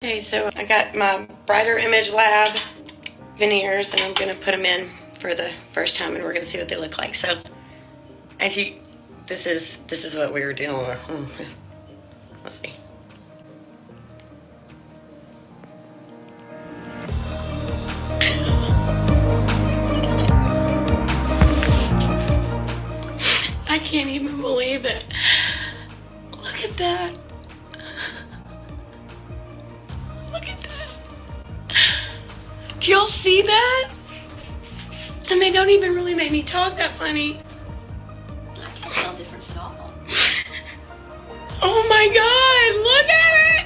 Okay, so I got my Brighter Image Lab veneers, and I'm gonna put them in for the first time, and we're gonna see what they look like. So, actually, this is what we were dealing with. Let's see. I can't even believe it. Look at that. Look at that. Do y'all see that? And they don't even really make me talk that funny. I can't tell difference at all. Oh my God, look at it.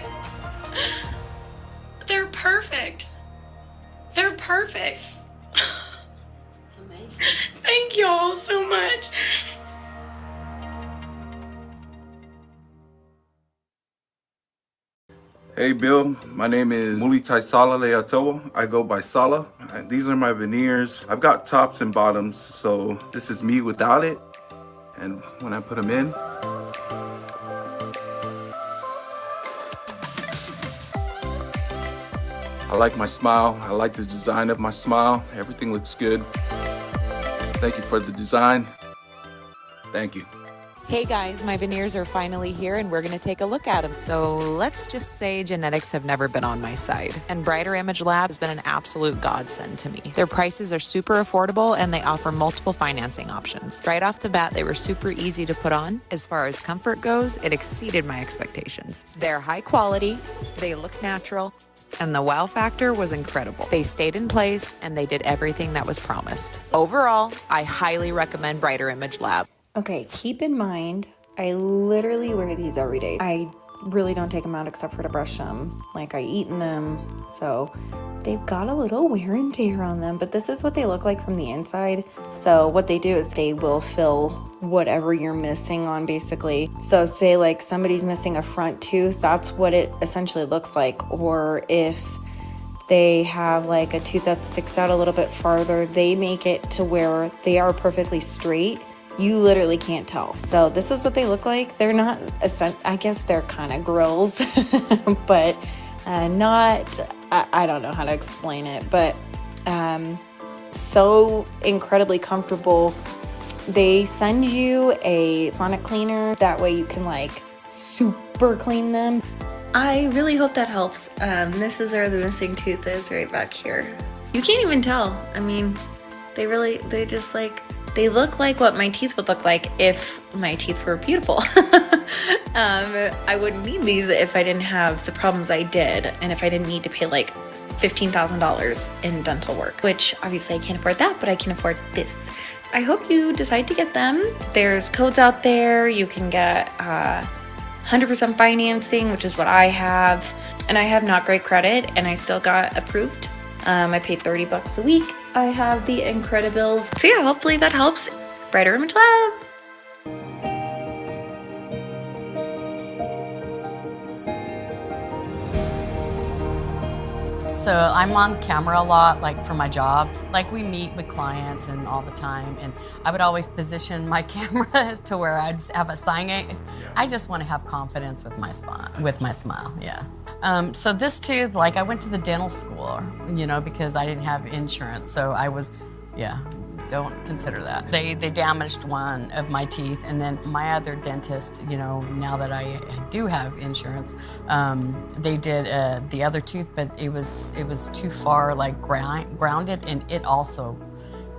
They're perfect. They're perfect. It's amazing. Thank y'all so much. Hey Bill, my name is Mulitai Sala Leatoa. I go by Sala. These are my veneers. I've got tops and bottoms, so this is me without it. And when I put them in, I like my smile. I like the design of my smile. Everything looks good. Thank you for the design. Thank you. Hey guys, my veneers are finally here and we're going to take a look at them. So let's just say genetics have never been on my side. And Brighter Image Lab has been an absolute godsend to me. Their prices are super affordable and they offer multiple financing options. Right off the bat, they were super easy to put on. As far as comfort goes, it exceeded my expectations. They're high quality, they look natural, and the wow factor was incredible. They stayed in place and they did everything that was promised. Overall, I highly recommend Brighter Image Lab. Okay, keep in mind, I literally wear these every day. I really don't take them out except for to brush them. Like I eat in them, so they've got a little wear and tear on them, but this is what they look like from the inside. So what they do is they will fill whatever you're missing on basically. So say like somebody's missing a front tooth, that's what it essentially looks like. Or if they have like a tooth that sticks out a little bit farther, they make it to where they are perfectly straight. You literally can't tell. So this is what they look like. They're not, I guess they're kind of grills, but not, I don't know how to explain it, but so incredibly comfortable. They send you a sonic cleaner. That way you can like super clean them. I really hope that helps. This is where the missing tooth is, right back here. You can't even tell. I mean, they just like, they look like what my teeth would look like if my teeth were beautiful. I wouldn't need these if I didn't have the problems I did, and if I didn't need to pay like $15,000 in dental work, which obviously I can't afford that, but I can afford this. I hope you decide to get them. There's codes out there. You can get 100% financing, which is what I have. And I have not great credit, and I still got approved. I paid $30 a week. I have the Incredibles. So yeah, hopefully that helps. Brighter Image Lab. So I'm on camera a lot, like for my job. Like we meet with clients and all the time, and I would always position my camera to where I just have a sign. I just want to have confidence with my smile, yeah. So this tooth, like I went to the dental school, you know, because I didn't have insurance. So I was, yeah, don't consider that. They damaged one of my teeth, and then my other dentist, you know, now that I do have insurance, they did the other tooth, but it was too far like grounded, and it also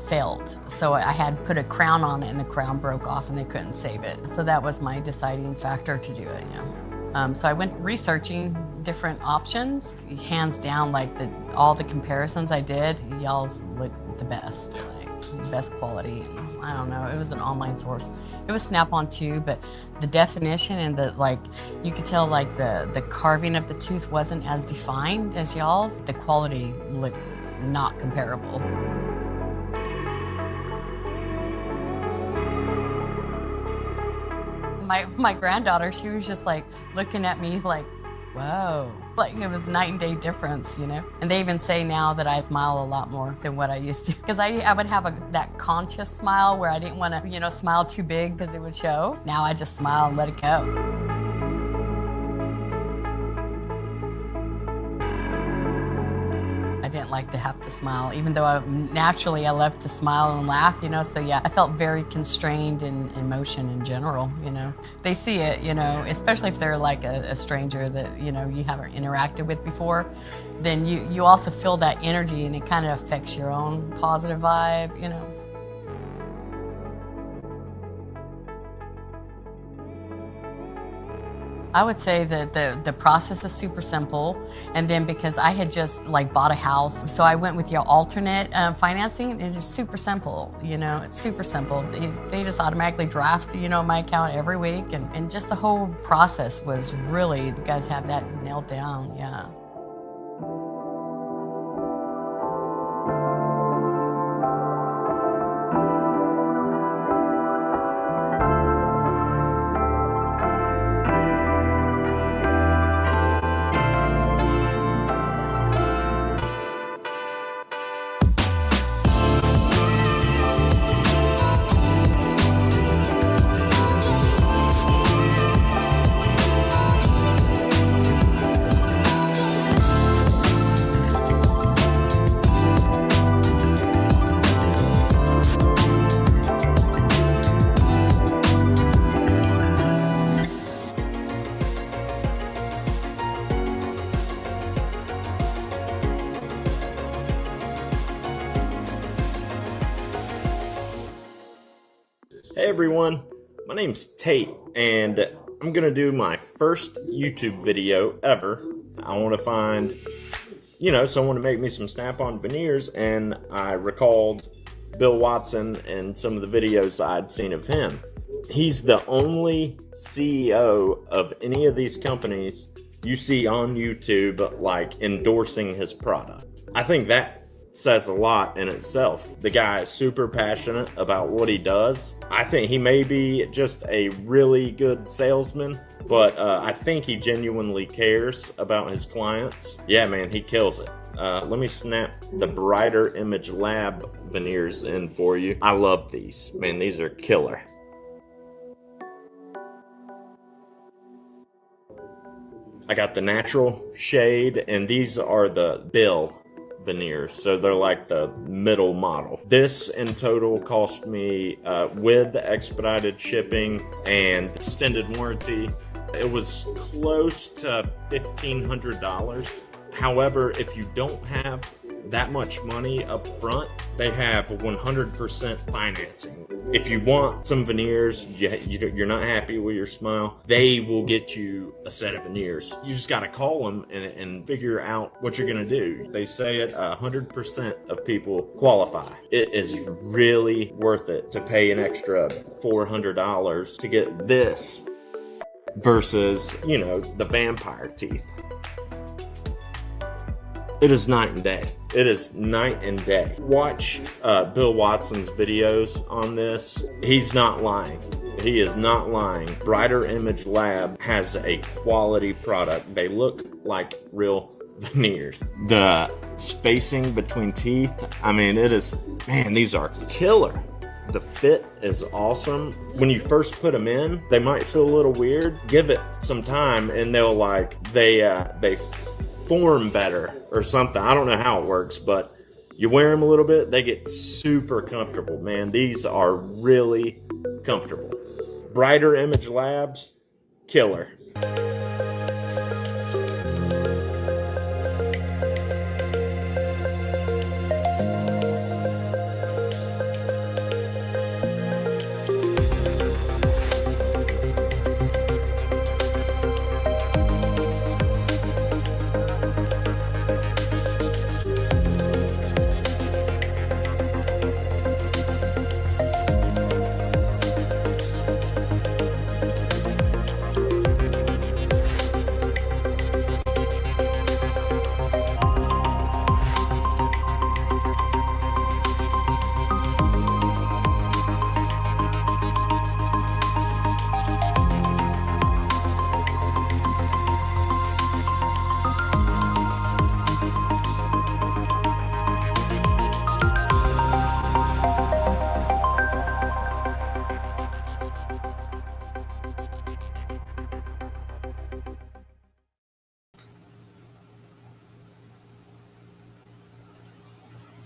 failed. So I had put a crown on it, and the crown broke off, and they couldn't save it. So that was my deciding factor to do it, yeah. So I went researching different options. Hands down, like all the comparisons I did, y'all's look the best, like best quality. And I don't know, it was an online source. It was Snap-on too, but the definition and the like, you could tell like the carving of the tooth wasn't as defined as y'all's. The quality looked not comparable. My granddaughter, she was just like looking at me like, whoa. Like it was night and day difference, you know? And they even say now that I smile a lot more than what I used to. Because I would have that conscious smile where I didn't want to, you know, smile too big because it would show. Now I just smile and let it go. didn't like to have to smile, even though naturally I love to smile and laugh, you know. So yeah, I felt very constrained in emotion in general, you know. They see it, you know, especially if they're like a stranger that, you know, you haven't interacted with before, then you also feel that energy, and it kind of affects your own positive vibe, you know. I would say that the process is super simple, and then because I had just like bought a house, so I went with your alternate financing. It's just super simple, you know. It's super simple. They just automatically draft, you know, my account every week, and just the whole process was really, the guys have that nailed down, yeah. Hey everyone, my name's Tate, and I'm gonna do my first YouTube video ever. I want to find, you know, someone to make me some snap-on veneers, and I recalled Bill Watson and some of the videos I'd seen of him. He's the only CEO of any of these companies you see on YouTube, like, endorsing his product. I think that says a lot in itself. The guy is super passionate about what he does. I think he may be just a really good salesman, but I think he genuinely cares about his clients. Yeah, man, he kills it. Let me snap the Brighter Image Lab veneers in for you. I love these. Man, these are killer. I got the natural shade, and these are the Bill veneers, so they're like the middle model. This in total cost me, with expedited shipping and extended warranty, it was close to $1,500. However, if you don't have that much money up front, they have 100% financing. If you want some veneers, you're not happy with your smile, they will get you a set of veneers. You just gotta call them and figure out what you're gonna do. They say it, 100% of people qualify. It is really worth it to pay an extra $400 to get this versus, you know, the vampire teeth. It is night and day. It is night and day. Watch Bill Watson's videos on this. He's not lying. He is not lying. Brighter Image Lab has a quality product. They look like real veneers. The spacing between teeth, I mean, it is, man, these are killer. The fit is awesome. When you first put them in, they might feel a little weird. Give it some time and they'll like, they form better or something. I don't know how it works, but you wear them a little bit, they get super comfortable, man. These are really comfortable. Brighter Image Labs, killer.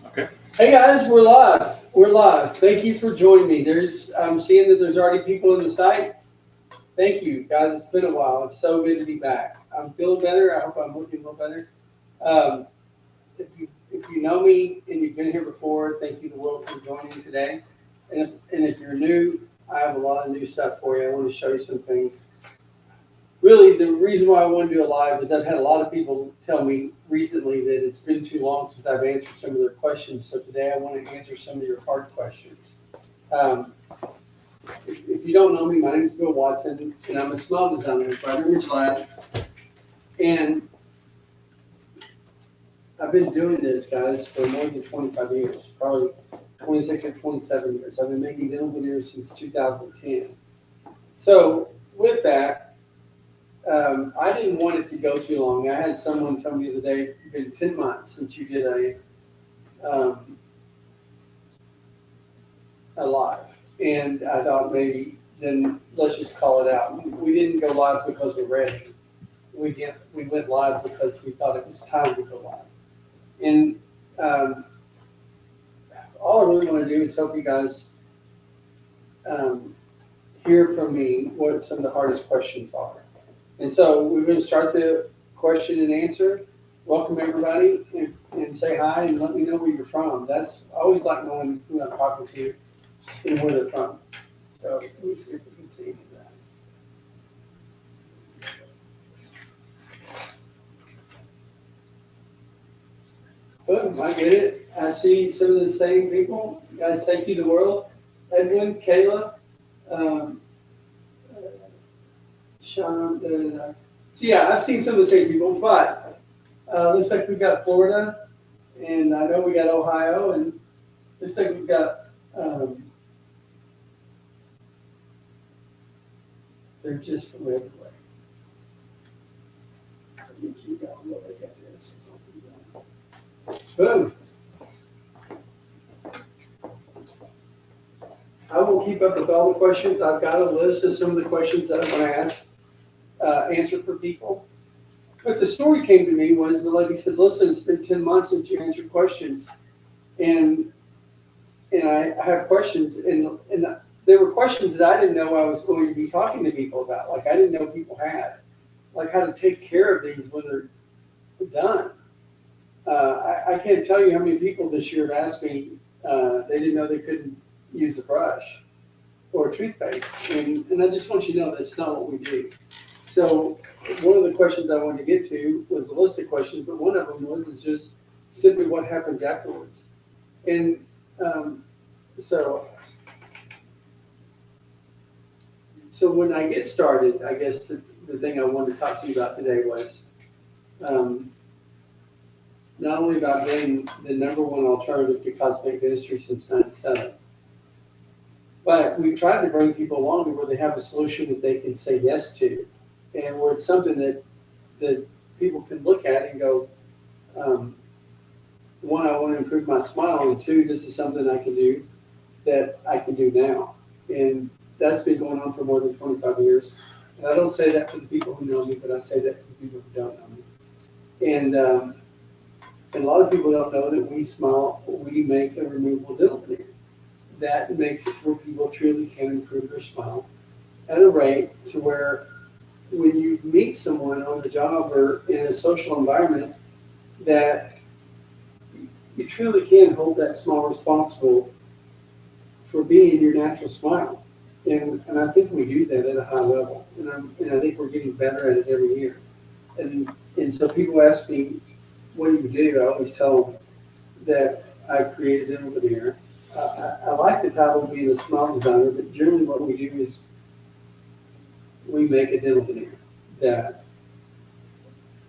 Okay. Hey guys, we're live. We're live. Thank you for joining me. I'm seeing that there's already people in the site. Thank you, guys. It's been a while. It's so good to be back. I'm feeling better. I hope I'm looking a little better. If you know me and you've been here before, thank you the world for joining today. And if you're new, I have a lot of new stuff for you. I want to show you some things. Really, the reason why I want to do it live is I've had a lot of people tell me recently that it's been too long since I've answered some of their questions. So today I want to answer some of your hard questions. If you don't know me, my name is Bill Watson, and I'm a smile designer at Brighter Image Lab. And I've been doing this, guys, for more than 25 years, probably 26 or 27 years. I've been making dental veneers since 2010. So with that, I didn't want it to go too long. I had someone tell me the other day, it's been 10 months since you did a live. And I thought maybe then let's just call it out. We didn't go live because we're ready. We went live because we thought it was time to go live. And all I really want to do is help you guys hear from me what some of the hardest questions are. And so we're going to start the question and answer. Welcome everybody and say hi and let me know where you're from. I always like knowing who I'm talking to and where they're from. So let me see if we can see any of that. Boom, I get it. I see some of the same people. Guys, thank you, the world. Edwin, Kayla, Sean. So yeah, I've seen some of the same people, but looks like we've got Florida, and I know we got Ohio, and looks like we've got. They're just from everywhere. Boom. I will keep up with all the questions. I've got a list of some of the questions that I'm going to answer for people. But the story came to me was the lady said, listen, it's been 10 months since you answered questions. And I have questions. And there were questions that I didn't know I was going to be talking to people about. Like I didn't know people had. Like how to take care of these when they're done. I can't tell you how many people this year have asked me, they didn't know they couldn't use a brush or a toothpaste. And I just want you to know that's not what we do. So one of the questions I wanted to get to was a list of questions, but one of them is just simply what happens afterwards. And so when I get started, I guess the thing I wanted to talk to you about today was not only about being the #1 alternative to cosmetic dentistry since '97, but we've tried to bring people along to where they have a solution that they can say yes to, and where it's something that people can look at and go, one, I want to improve my smile, and two, this is something I can do that I can do now. And that's been going on for more than 25 years. And I don't say that for the people who know me, but I say that for the people who don't know me. And a lot of people don't know that we make a removable dental veneer. That makes it where people truly can improve their smile at a rate to where when you meet someone on the job or in a social environment, that you truly can hold that smile responsible for being your natural smile. And I think we do that at a high level. And I think we're getting better at it every year. And so people ask me, what do you do? I always tell them that I create a dental veneer. I like the title of being a smile designer, but generally what we do is we make a dental veneer that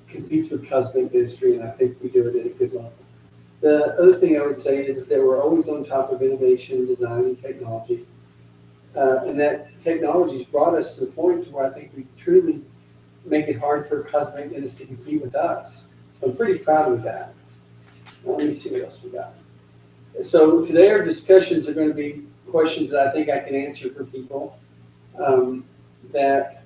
competes with cosmetic dentistry, and I think we do it at a good level. The other thing I would say is that we're always on top of innovation, design, and technology. And that technology has brought us to the point where I think we truly make it hard for cosmetic dentists to compete with us. So I'm pretty proud of that. Now, let me see what else we got. So today our discussions are going to be questions that I think I can answer for people that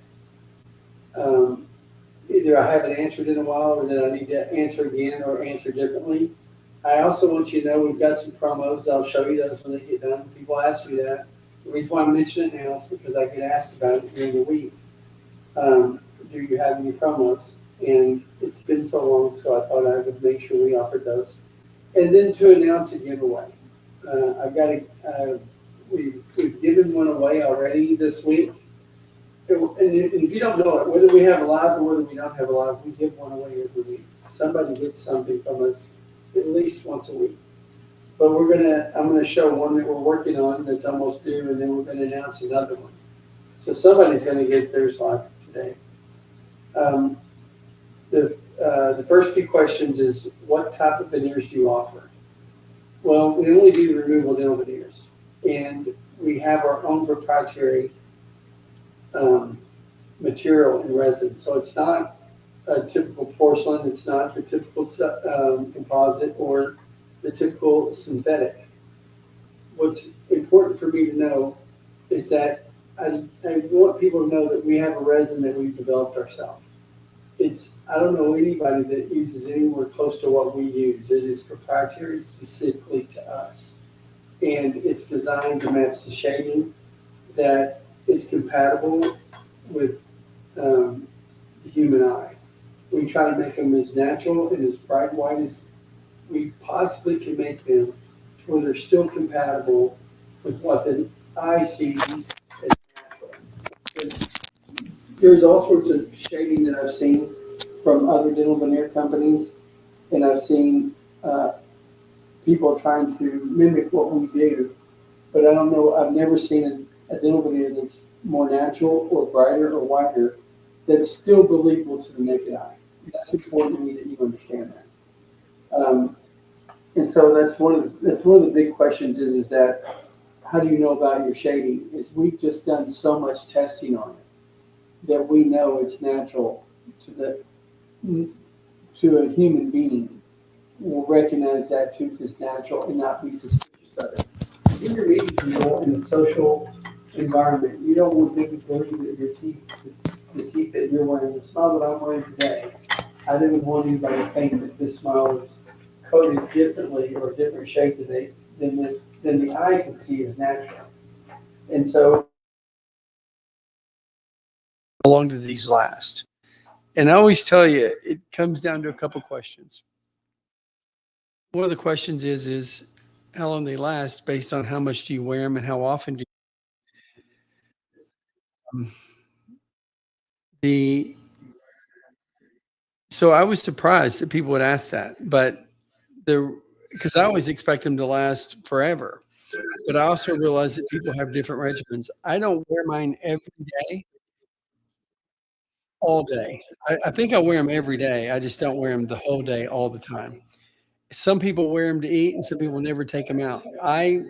either I haven't answered in a while or that I need to answer again or answer differently. I also want you to know we've got some promos. I'll show you those when they get done. People ask me that. The reason why I mention it now is because I get asked about it during the week. Do you have any promos? And it's been so long, so I thought I would make sure we offered those. And then to announce a giveaway. I've got we've given one away already this week. And if you don't know it, whether we have a live or whether we don't have a live, we give one away every week. Somebody gets something from us at least once a week. But I'm gonna show one that we're working on that's almost due, and then we're gonna announce another one. So somebody's gonna get theirs live today. Um, the first few questions is, what type of veneers do you offer? Well, we only do removable dental veneers, and we have our own proprietary material and resin. So it's not a typical porcelain, it's not the typical composite or the typical synthetic. What's important for me to know is that I want people to know that we have a resin that we've developed ourselves. I don't know anybody that uses anywhere close to what we use. It is proprietary specifically to us. And it's designed to match the shading that is compatible with the human eye. We try to make them as natural and as bright white as we possibly can make them, to where they're still compatible with what the eye sees as natural. There's all sorts of shading that I've seen from other dental veneer companies, and I've seen people trying to mimic what we do, but I don't know, I've never seen a dental veneer that's more natural or brighter or whiter that's still believable to the naked eye. That's important to me that you understand that. And so that's one of the big questions is that how do you know about your shading? Is we've just done so much testing on it that we know it's natural to a human being will recognize that tooth is natural and not be suspicious of it. When you're meeting people in a social environment, you don't want them to believe that the teeth that you're wearing, the smile that I'm wearing today, I didn't want anybody to think that this smile is coated differently or a different shape than the eye can see is natural. And so, how long do these last? And I always tell you, it comes down to a couple questions. One of the questions is how long they last based on how much do you wear them and how often do you. The So I was surprised that people would ask that, but because I always expect them to last forever. But I also realize that people have different regimens. I don't wear mine every day, all day. I think I wear them every day. I just don't wear them the whole day, all the time. Some people wear them to eat, and some people never take them out. I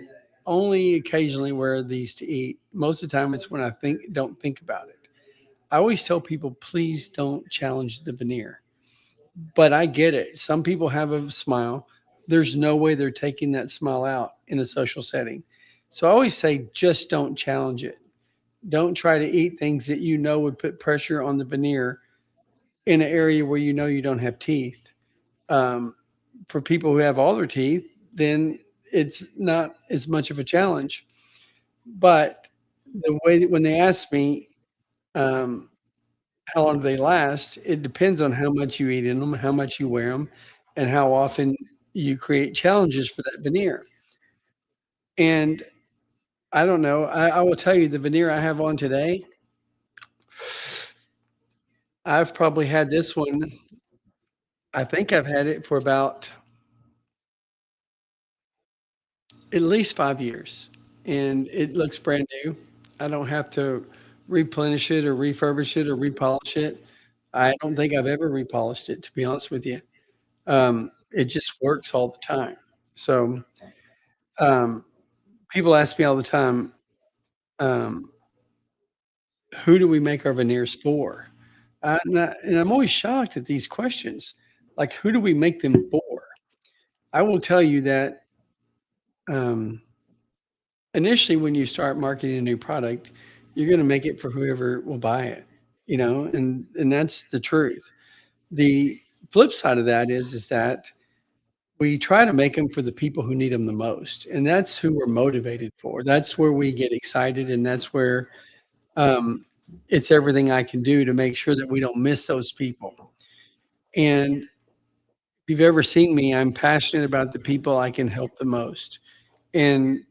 only occasionally wear these to eat. Most of the time, it's when I don't think about it. I always tell people, please don't challenge the veneer. But I get it. Some people have a smile. There's no way they're taking that smile out in a social setting. So I always say, just don't challenge it. Don't try to eat things that you know would put pressure on the veneer in an area where you know you don't have teeth. Um, for people who have all their teeth, then it's not as much of a challenge. But the way that when they ask me, um, how long do they last? It depends on how much you eat in them, how much you wear them, and how often you create challenges for that veneer. And I don't know. I will tell you the veneer I have on today, I've probably had this one. I think I've had it for about at least 5 years, and it looks brand new. I don't have to replenish it or refurbish it or repolish it. I don't think I've ever repolished it, to be honest with you. It just works all the time. So um, people ask me all the time, um, who do we make our veneers for? And I'm always shocked at these questions. Like, who do we make them for? I will tell you that um, initially, when you start marketing a new product, you're going to make it for whoever will buy it, and that's the truth. The flip side of that is that we try to make them for the people who need them the most, and that's who we're motivated for. That's where we get excited, and that's where um, it's everything I can do to make sure that we don't miss those people. And if you've ever seen me, I'm passionate about the people I can help the most. And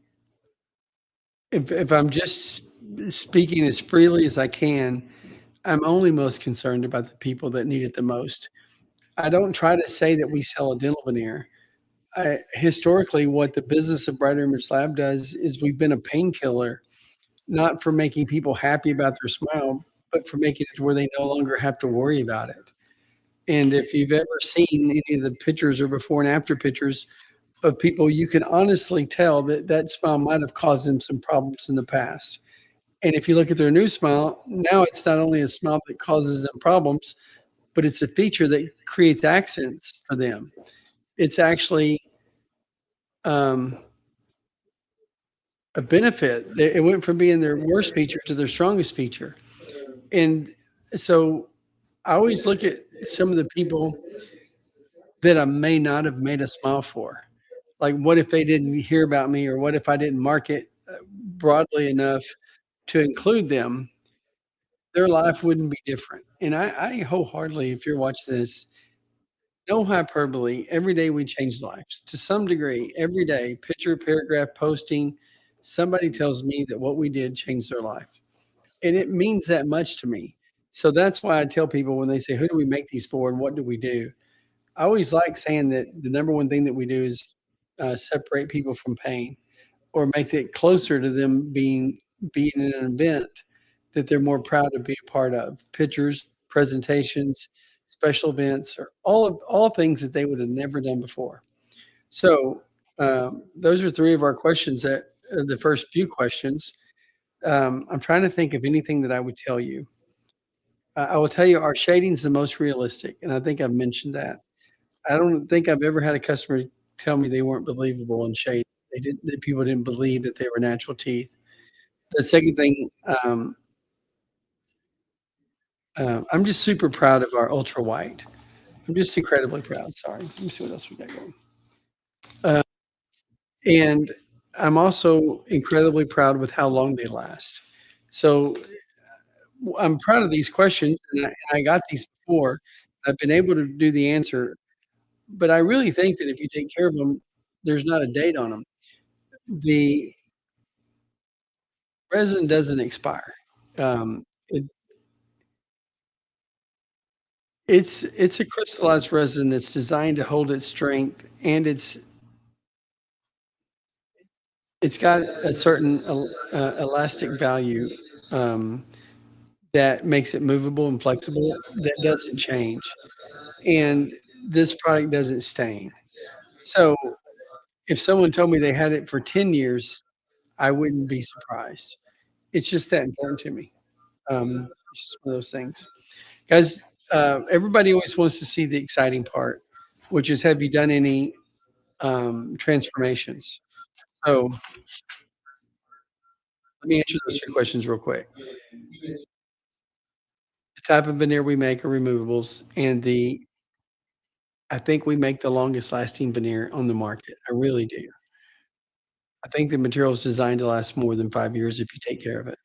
if I'm just speaking as freely as I can, I'm only most concerned about the people that need it the most. I don't try to say that we sell a dental veneer. Historically, what the business of Brighter Image Lab does is we've been a painkiller, not for making people happy about their smile, but for making it to where they no longer have to worry about it. And if you've ever seen any of the pictures or before and after pictures of people, you can honestly tell that that smile might have caused them some problems in the past. And if you look at their new smile, now it's not only a smile that causes them problems, but it's a feature that creates accents for them. It's actually um, a benefit. It went from being their worst feature to their strongest feature. And so I always look at some of the people that I may not have made a smile for. Like, what if they didn't hear about me, or what if I didn't market broadly enough to include them? Their life wouldn't be different. And I wholeheartedly, if you're watching this, no hyperbole, every day we change lives to some degree. Every day, picture, paragraph, posting, somebody tells me that what we did changed their life. And it means that much to me. So that's why I tell people when they say, who do we make these for and what do we do? I always like saying that the number one thing that we do is separate people from pain, or make it closer to them being in an event that they're more proud to be a part of. Pictures, presentations, special events, or all things that they would have never done before. So those are three of our questions that are the first few questions. I'm trying to think of anything that I would tell you. I will tell you our shading's the most realistic, and I think I've mentioned that. I don't think I've ever had a customer tell me they weren't believable in shade. That people didn't believe that they were natural teeth. The second thing, I'm just super proud of our ultra white. I'm just incredibly proud. Sorry, let me see what else we got going. Uh, and I'm also incredibly proud with how long they last. So I'm proud of these questions, and I got these before. I've been able to do the answer, but I really think that if you take care of them, there's not a date on them. The resin doesn't expire. It, it's a crystallized resin that's designed to hold its strength, and it's got a certain elastic value um, that makes it movable and flexible that doesn't change. And this product doesn't stain. So if someone told me they had it for 10 years, I wouldn't be surprised. It's just that important to me. It's just one of those things. Guys, everybody always wants to see the exciting part, which is, have you done any transformations? So let me answer those three questions real quick. The type of veneer we make are removables, and I think we make the longest lasting veneer on the market. I really do. I think the material is designed to last more than 5 years if you take care of it.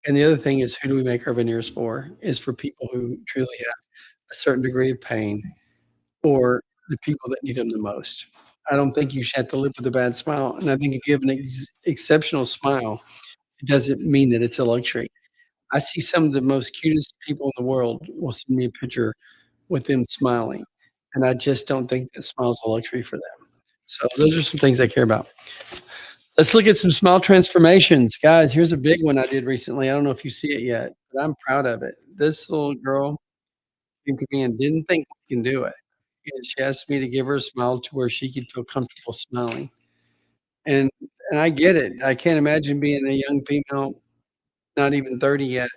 And the other thing is, who do we make our veneers for? Is for people who truly have a certain degree of pain, or the people that need them the most. I don't think you should have to live with a bad smile. And I think if you have an exceptional smile, it doesn't mean that it's a luxury. I see some of the most cutest people in the world will send me a picture with them smiling. And I just don't think that smile's a luxury for them. So those are some things I care about. Let's look at some small transformations. Guys, here's a big one I did recently. I don't know if you see it yet, but I'm proud of it. This little girl came to me and didn't think we can do it. And she asked me to give her a smile to where she could feel comfortable smiling. And and I get it. I can't imagine being a young female, not even 30 yet,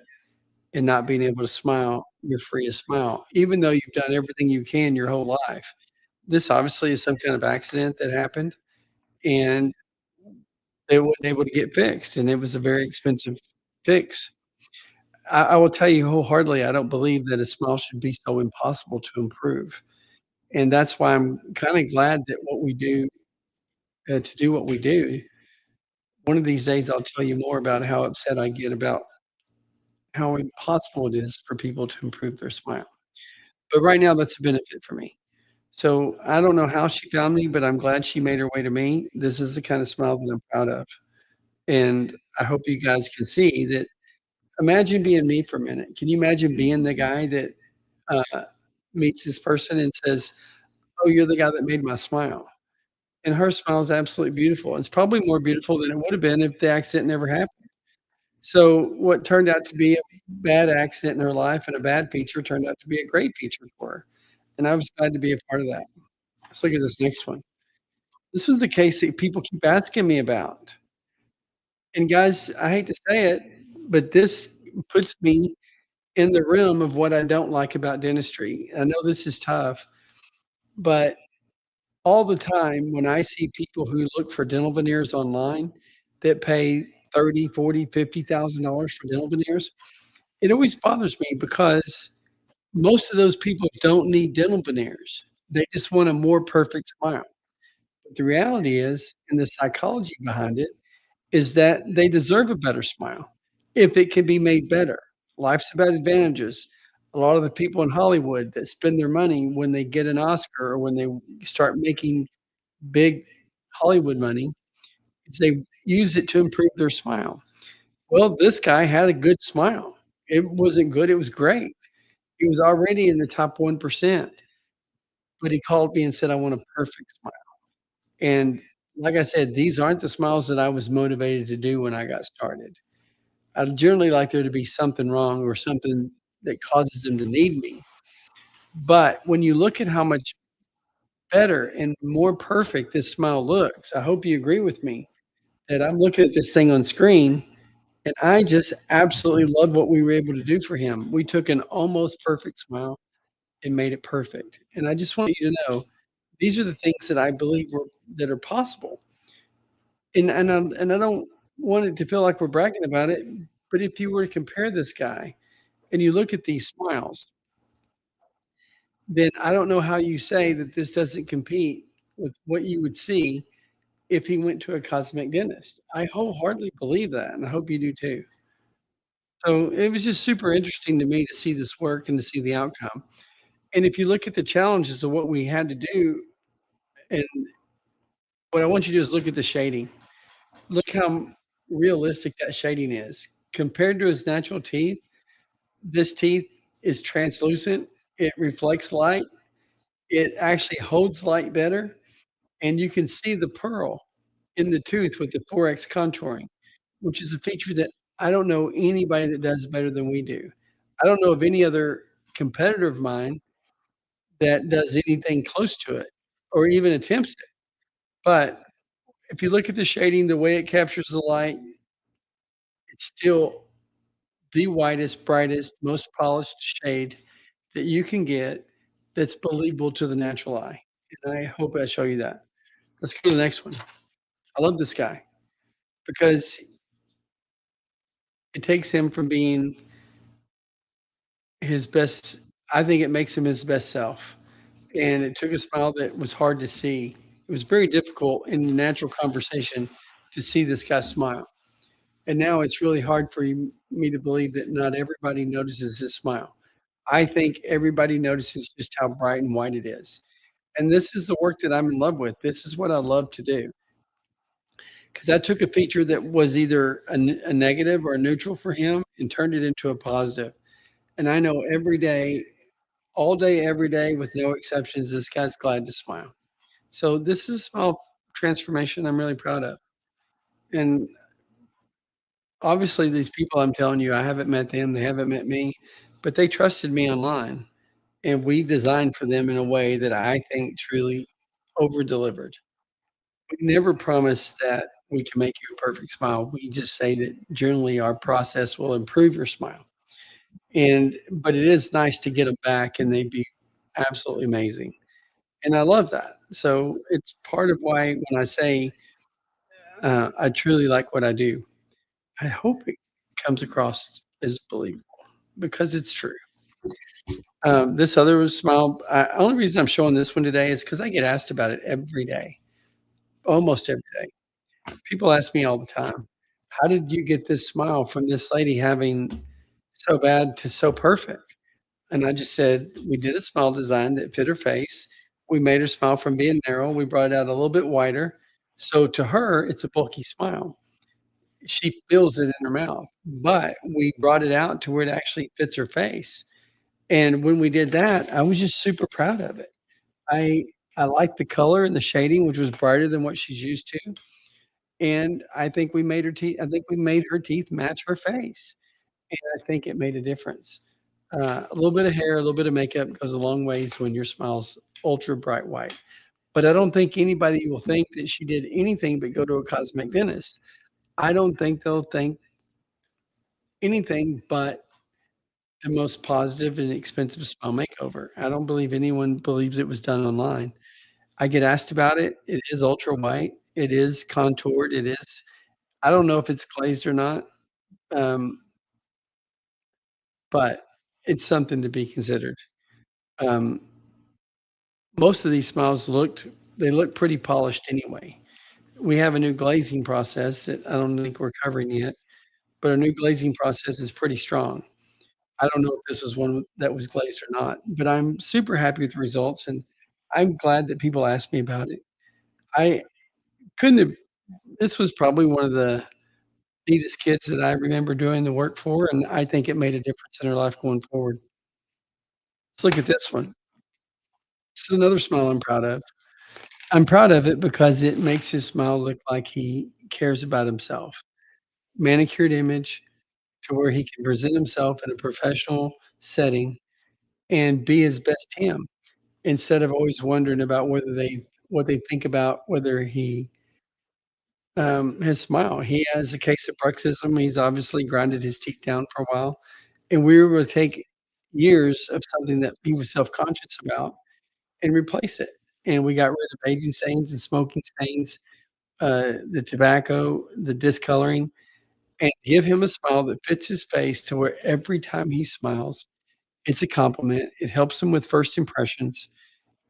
and not being able to smile your freest smile, even though you've done everything you can your whole life. This obviously is some kind of accident that happened, and they weren't able to get fixed, and it was a very expensive fix. I will tell you wholeheartedly, I don't believe that a smile should be so impossible to improve. And that's why I'm kind of glad that what we do to do what we do. One of these days, I'll tell you more about how upset I get about how impossible it is for people to improve their smile. But right now, that's a benefit for me. So I don't know how she found me, but I'm glad she made her way to me. This is the kind of smile that I'm proud of. And I hope you guys can see that. Imagine being me for a minute. Can you imagine being the guy that uh, meets this person and says, "Oh, you're the guy that made my smile." And her smile is absolutely beautiful. It's probably more beautiful than it would have been if the accident never happened. So what turned out to be a bad accident in her life and a bad feature turned out to be a great feature for her. And I was glad to be a part of that. Let's look at this next one. This one's a case that people keep asking me about. And guys, I hate to say it, but this puts me in the realm of what I don't like about dentistry. I know this is tough, but all the time when I see people who look for dental veneers online that pay 30, 40, $50,000 for dental veneers, it always bothers me because most of those people don't need dental veneers. They just want a more perfect smile. But the reality is, and the psychology behind it, is that they deserve a better smile if it can be made better. Life's about advantages. A lot of the people in Hollywood that spend their money when they get an Oscar or when they start making big Hollywood money is they use it to improve their smile. Well, this guy had a good smile. It wasn't good, it was great. He was already in the top 1%, but he called me and said, "I want a perfect smile." And like I said, these aren't the smiles that I was motivated to do when I got started. I generally like there to be something wrong or something that causes them to need me. But when you look at how much better and more perfect this smile looks, I hope you agree with me that I'm looking at this thing on screen and I just absolutely love what we were able to do for him. We took an almost perfect smile and made it perfect. And I just want you to know these are the things that I believe that are possible. And I don't want it to feel like we're bragging about it, but if you were to compare this guy and you look at these smiles, then I don't know how you say that this doesn't compete with what you would see if he went to a cosmetic dentist. I wholeheartedly believe that, and I hope you do too. So it was just super interesting to me to see this work and to see the outcome. And if you look at the challenges of what we had to do, and what I want you to do is look at the shading. Look how realistic that shading is. Compared to his natural teeth, this teeth is translucent, it reflects light, it actually holds light better, and you can see the pearl in the tooth with the 4X contouring, which is a feature that I don't know anybody that does better than we do. I don't know of any other competitor of mine that does anything close to it or even attempts it. But if you look at the shading, the way it captures the light, it's still the whitest, brightest, most polished shade that you can get that's believable to the natural eye. And I hope I show you that. Let's go to the next one. I love this guy because it takes him from being his best. I think it makes him his best self. And it took a smile that was hard to see. It was very difficult in the natural conversation to see this guy smile. And now it's really hard for me to believe that not everybody notices his smile. I think everybody notices just how bright and white it is. And this is the work that I'm in love with. This is what I love to do. Because I took a feature that was either a negative or a neutral for him and turned it into a positive. And I know every day, all day, every day, with no exceptions, this guy's glad to smile. So this is a small transformation I'm really proud of. And obviously, these people I'm telling you, I haven't met them, they haven't met me, but they trusted me online. And we designed for them in a way that I think truly over delivered. We never promise that we can make you a perfect smile. We just say that generally our process will improve your smile. But it is nice to get them back and they'd be absolutely amazing. And I love that. So it's part of why when I say I truly like what I do, I hope it comes across as believable because it's true. This other smile, only reason I'm showing this one today is because I get asked about it every day, almost every day. People ask me all the time, "How did you get this smile from this lady having so bad to so perfect?" And I just said, "We did a smile design that fit her face. We made her smile from being narrow. We brought it out a little bit wider. So to her, it's a bulky smile. She feels it in her mouth, but we brought it out to where it actually fits her face." And when we did that, I was just super proud of it. I I liked the color and the shading, which was brighter than what she's used to, and I think we made her teeth match her face, and I think it made a difference. A little bit of hair, a little bit of makeup goes a long ways when your smile's ultra bright white. But I don't think anybody will think that she did anything but go to a cosmetic dentist. I don't think they'll think anything but the most positive and expensive smile makeover. I don't believe anyone believes it was done online. I get asked about it. It is ultra white. It is contoured. It is, I don't know if it's glazed or not, um, but it's something to be considered. Um, most of these smiles they look pretty polished anyway. We have a new glazing process that I don't think we're covering yet, but our new glazing process is pretty strong. I don't know if this was one that was glazed or not, but I'm super happy with the results, and I'm glad that people asked me about it. I couldn't have this was probably one of the neatest kids that I remember doing the work for, and I think it made a difference in her life going forward. Let's look at this one. This is another smile I'm proud of. I'm proud of it because it makes his smile look like he cares about himself. Manicured image to where he can present himself in a professional setting and be his best him instead of always wondering about what they think about whether he his smile. He has a case of bruxism. He's obviously grinded his teeth down for a while, and we were able to take years of something that he was self-conscious about and replace it. And we got rid of aging stains and smoking stains, the tobacco, the discoloring, and give him a smile that fits his face to where every time he smiles, it's a compliment. It helps him with first impressions.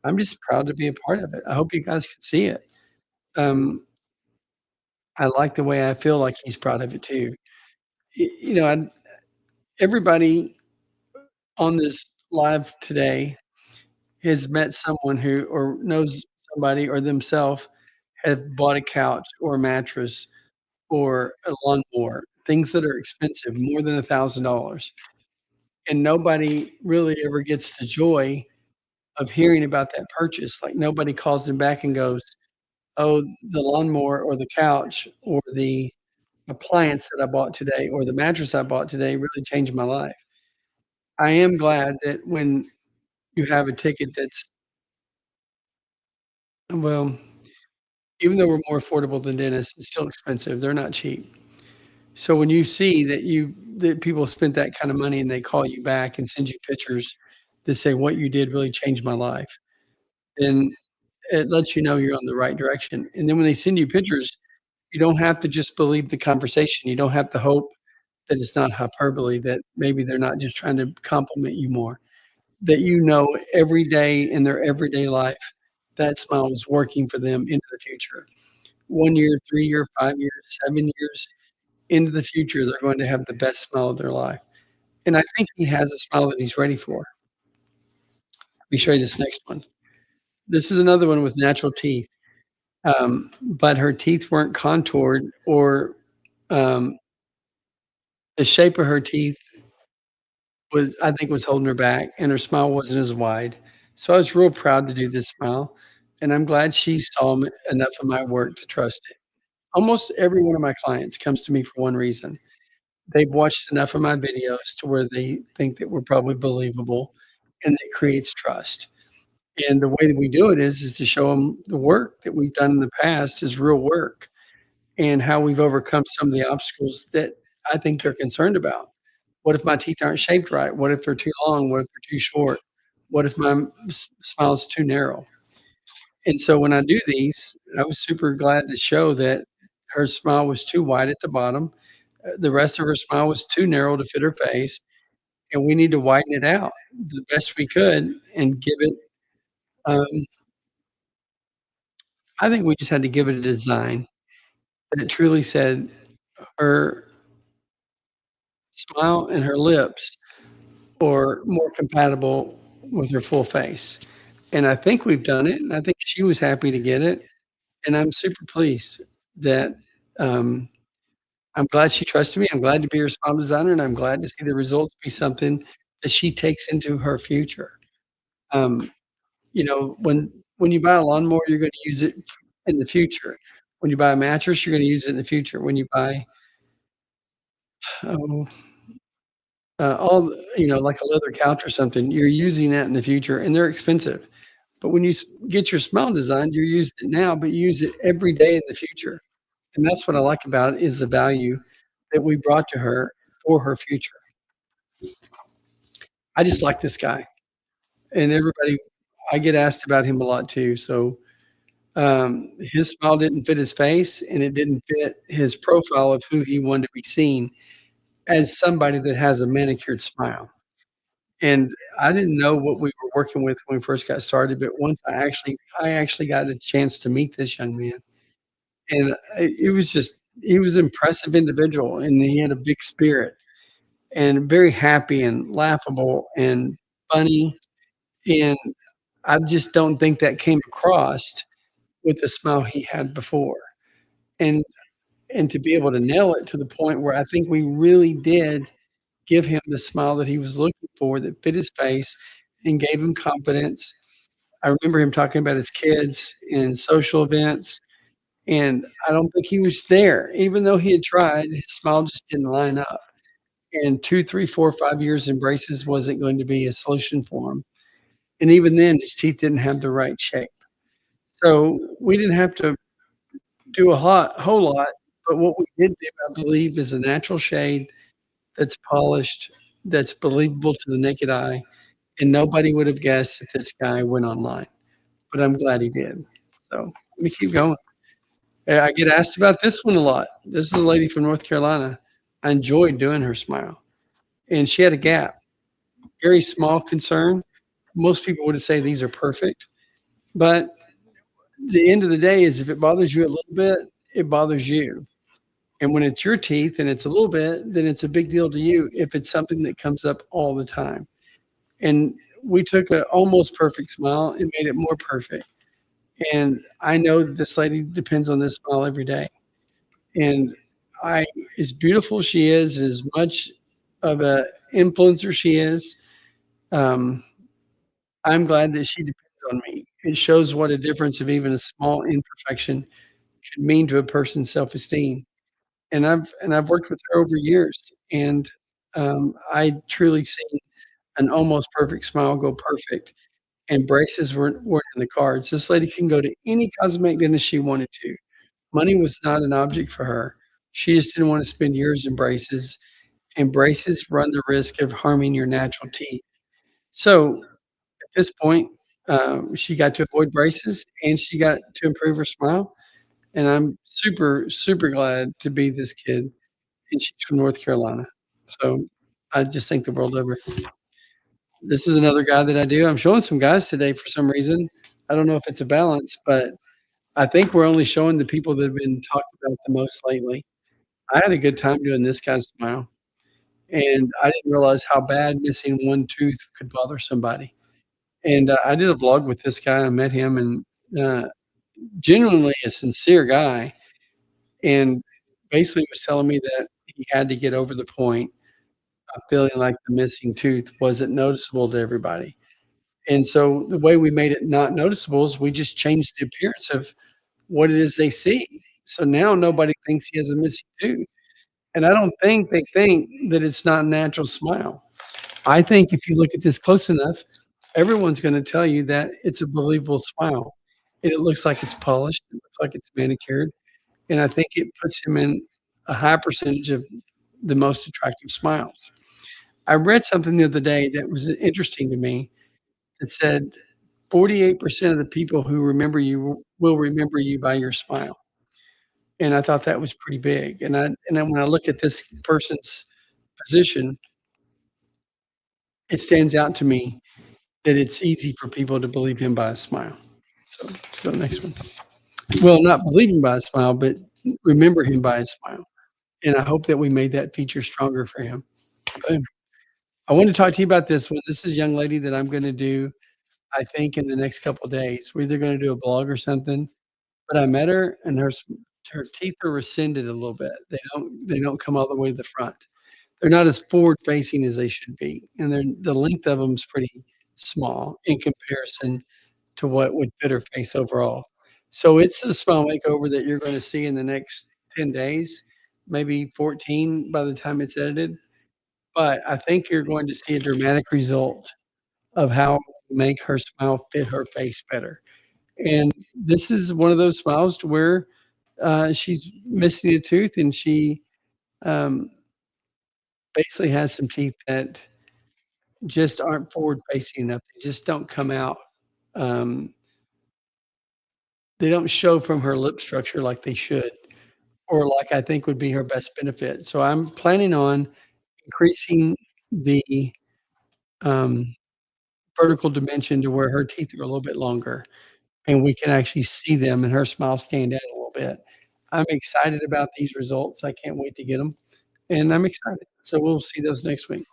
I'm just proud to be a part of it. I hope you guys can see it. I like the way I feel like he's proud of it too. Everybody on this live today has met someone who or knows somebody or themselves have bought a couch or a mattress or a lawnmower, things that are expensive, more than $1,000. And nobody really ever gets the joy of hearing about that purchase. Like nobody calls them back and goes, "Oh, the lawnmower or the couch or the appliance that I bought today or the mattress I bought today really changed my life." I am glad that when you have a ticket that's well, even though we're more affordable than dentists, it's still expensive. They're not cheap. So when you see that people spent that kind of money and they call you back and send you pictures that say what you did really changed my life, then it lets you know you're on the right direction. And then when they send you pictures, you don't have to just believe the conversation. You don't have to hope that it's not hyperbole, that maybe they're not just trying to compliment you more. That you know every day in their everyday life, that smile is working for them into the future. 1 year, 3 year, 5 years, 7 years into the future, they're going to have the best smile of their life. And I think he has a smile that he's ready for. Let me show you this next one. This is another one with natural teeth, but her teeth weren't contoured or um, the shape of her teeth was I think was holding her back, and her smile wasn't as wide. So I was real proud to do this smile, and I'm glad she saw enough of my work to trust it. Almost every one of my clients comes to me for one reason. They've watched enough of my videos to where they think that we're probably believable, and it creates trust. And the way that we do it is to show them the work that we've done in the past is real work, and how we've overcome some of the obstacles that I think they're concerned about. What if my teeth aren't shaped right? What if they're too long? What if they're too short? What if my smile is too narrow? And so when I do these, I was super glad to show that her smile was too wide at the bottom. The rest of her smile was too narrow to fit her face. and we need to widen it out the best we could and give it, um, I think we just had to give it a design that truly said her smile and her lips are more compatible with her full face. And I think we've done it, and I think she was happy to get it, and I'm super pleased that, um, I'm glad she trusted me. I'm glad to be her smile designer, and I'm glad to see the results be something that she takes into her future. Um, when you buy a lawnmower, you're gonna use it in the future. When you buy a mattress, you're gonna use it in the future. When you buy, oh, like a leather couch or something, you're using that in the future, and they're expensive. But when you get your smile designed, you're using it now, but you use it every day in the future. And that's what I like about it is the value that we brought to her for her future. I just like this guy, and everybody. I get asked about him a lot too. So his smile didn't fit his face, and it didn't fit his profile of who he wanted to be seen as somebody that has a manicured smile. And I didn't know what we were working with when we first got started, but once I actually got a chance to meet this young man, and it was just he was an impressive individual, and he had a big spirit, and very happy and laughable and funny, and I just don't think that came across with the smile he had before, and to be able to nail it to the point where I think we really did give him the smile that he was looking for that fit his face and gave him confidence. I remember him talking about his kids in social events, and I don't think he was there. Even though he had tried, his smile just didn't line up. And 2, 3, 4, 5 years in braces wasn't going to be a solution for him. And even then, his teeth didn't have the right shape. So we didn't have to do whole lot, but what we did do, I believe, is a natural shade that's polished, that's believable to the naked eye, and nobody would have guessed that this guy went online, but I'm glad he did. So let me keep going. I get asked about this one a lot. This is a lady from North Carolina. I enjoyed doing her smile, and she had a gap, very small concern. Most people would say these are perfect, but the end of the day is if it bothers you a little bit, it bothers you. And when it's your teeth and it's a little bit, then it's a big deal to you if it's something that comes up all the time. And we took an almost perfect smile and made it more perfect. And I know that this lady depends on this smile every day. And I, as beautiful as she is, as much of a influencer she is, um, I'm glad that she depends on me. It shows what a difference of even a small imperfection could mean to a person's self-esteem. And I've worked with her over years, and I truly seen an almost perfect smile go perfect. And braces weren't in the cards. This lady can go to any cosmetic dentist she wanted to. Money was not an object for her. She just didn't want to spend years in braces, and braces run the risk of harming your natural teeth. So at this point, she got to avoid braces and she got to improve her smile. And I'm super, super glad to be this kid. And she's from North Carolina. So I just think the world of her. This is another guy that I do. I'm showing some guys today for some reason. I don't know if it's a balance, but I think we're only showing the people that have been talked about the most lately. I had a good time doing this guy's smile, and I didn't realize how bad missing one tooth could bother somebody. And I did a vlog with this guy. I met him, and genuinely a sincere guy, and basically was telling me that he had to get over the point of feeling like the missing tooth wasn't noticeable to everybody. And so the way we made it not noticeable is we just changed the appearance of what it is they see. So now nobody thinks he has a missing tooth. And I don't think they think that it's not a natural smile. I think if you look at this close enough, everyone's going to tell you that it's a believable smile. And it looks like it's polished, it looks like it's manicured. And I think it puts him in a high percentage of the most attractive smiles. I read something the other day that was interesting to me. It said 48% of the people who remember you will remember you by your smile. And I thought that was pretty big. And then when I look at this person's position, it stands out to me that it's easy for people to believe him by a smile. So let's go to the next one. Well, not believe him by a smile, but remember him by a smile. And I hope that we made that feature stronger for him. Boom. I want to talk to you about this one. This is a young lady that I'm going to do, I think, in the next couple of days. We're either going to do a blog or something. But I met her, and her teeth are rescinded a little bit. They don't come all the way to the front. They're not as forward facing as they should be, and the length of them is pretty small in comparison to what would fit her face overall. So it's a smile makeover that you're going to see in the next 10 days, maybe 14 by the time it's edited. But I think you're going to see a dramatic result of how to make her smile fit her face better. And this is one of those smiles to where she's missing a tooth, and she um, basically has some teeth that just aren't forward facing enough. They just don't come out. Um, they don't show from her lip structure like they should, or like I think would be her best benefit. So I'm planning on increasing the um, vertical dimension to where her teeth are a little bit longer and we can actually see them and her smile stand out a little bit. I'm excited about these results. I can't wait to get them, and I'm excited. So we'll see those next week.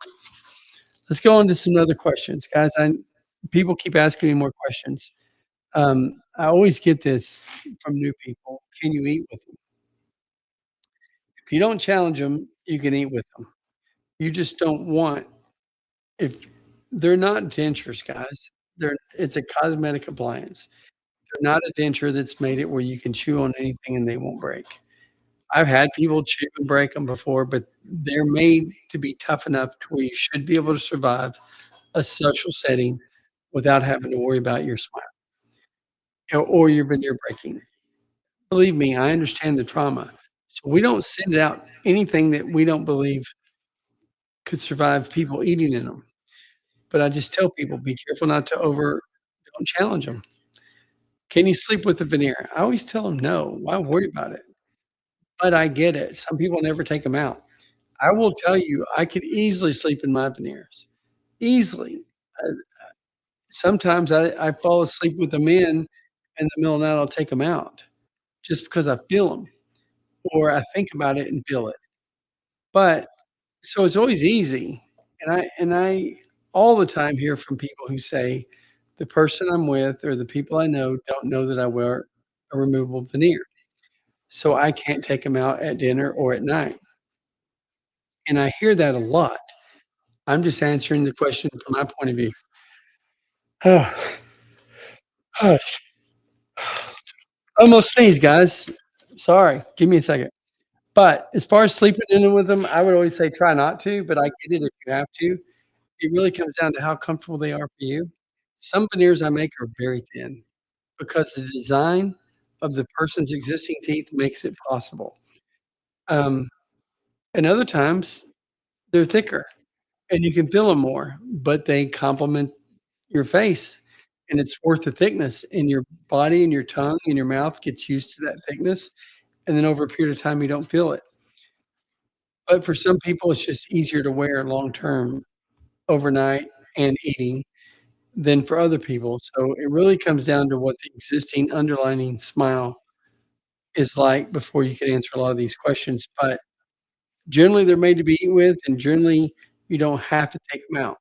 Let's go on to some other questions, guys. People keep asking me more questions. I always get this from new people. Can you eat with them? If you don't challenge them, you can eat with them. You just don't want if they're not dentures, guys. It's a cosmetic appliance. They're not a denture that's made it where you can chew on anything and they won't break. I've had people chew and break them before, but they're made to be tough enough to where you should be able to survive a social setting without having to worry about your smile or your veneer breaking. Believe me, I understand the trauma. So we don't send out anything that we don't believe could survive people eating in them. But I just tell people, be careful not to don't challenge them. Can you sleep with the veneer? I always tell them no. Why worry about it? But I get it. Some people never take them out. I will tell you, I could easily sleep in my veneers. Easily. Uh, Sometimes I fall asleep with them in the middle of the night, I'll take them out just because I feel them or I think about it and feel it. But so it's always easy. And I all the time hear from people who say the person I'm with or the people I know don't know that I wear a removable veneer. So I can't take them out at dinner or at night. And I hear that a lot. I'm just answering the question from my point of view. Almost sneezed, guys. Sorry. Give me a second. But as far as sleeping in with them, I would always say try not to, but I get it if you have to. It really comes down to how comfortable they are for you. Some veneers I make are very thin because the design of the person's existing teeth makes it possible. Um, and other times they're thicker and you can feel them more, but they complement your face and it's worth the thickness and your body and your tongue and your mouth gets used to that thickness. And then over a period of time, you don't feel it. But for some people, it's just easier to wear long term overnight and eating than for other people. So it really comes down to what the existing underlining smile is like before you can answer a lot of these questions. But generally, they're made to be eaten with, and generally, you don't have to take them out.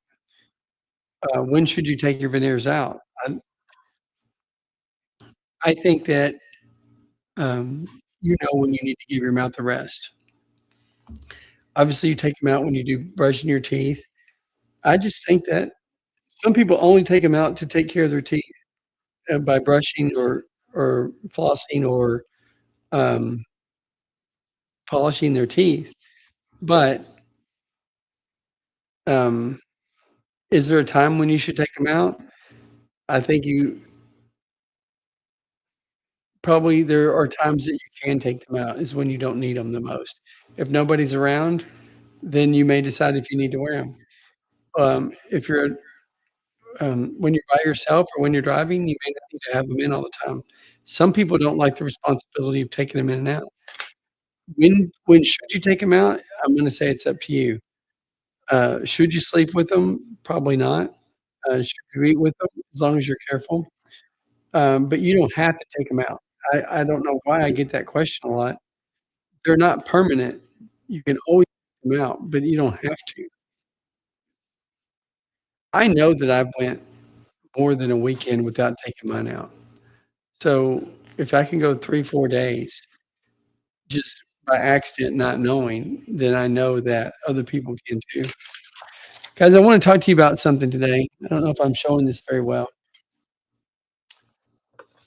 When should you take your veneers out? I think that you know when you need to give your mouth a rest. Obviously, you take them out when you do brushing your teeth. I just think that some people only take them out to take care of their teeth by brushing or flossing or um, polishing their teeth. But um, is there a time when you should take them out? I think you probably there are times that you can take them out is when you don't need them the most. If nobody's around, then you may decide if you need to wear them. If you're when you're by yourself or when you're driving, you may not need to have them in all the time. Some people don't like the responsibility of taking them in and out. When should you take them out? I'm gonna say it's up to you. Should you sleep with them? Probably not. Should you eat with them? As long as you're careful. But you don't have to take them out. I don't know why I get that question a lot. They're not permanent. You can always take them out, but you don't have to. I know that I've went more than a weekend without taking mine out. So if I can go 3, 4 days just by accident not knowing, then I know that other people can too. Guys, I wanna talk to you about something today. I don't know if I'm showing this very well.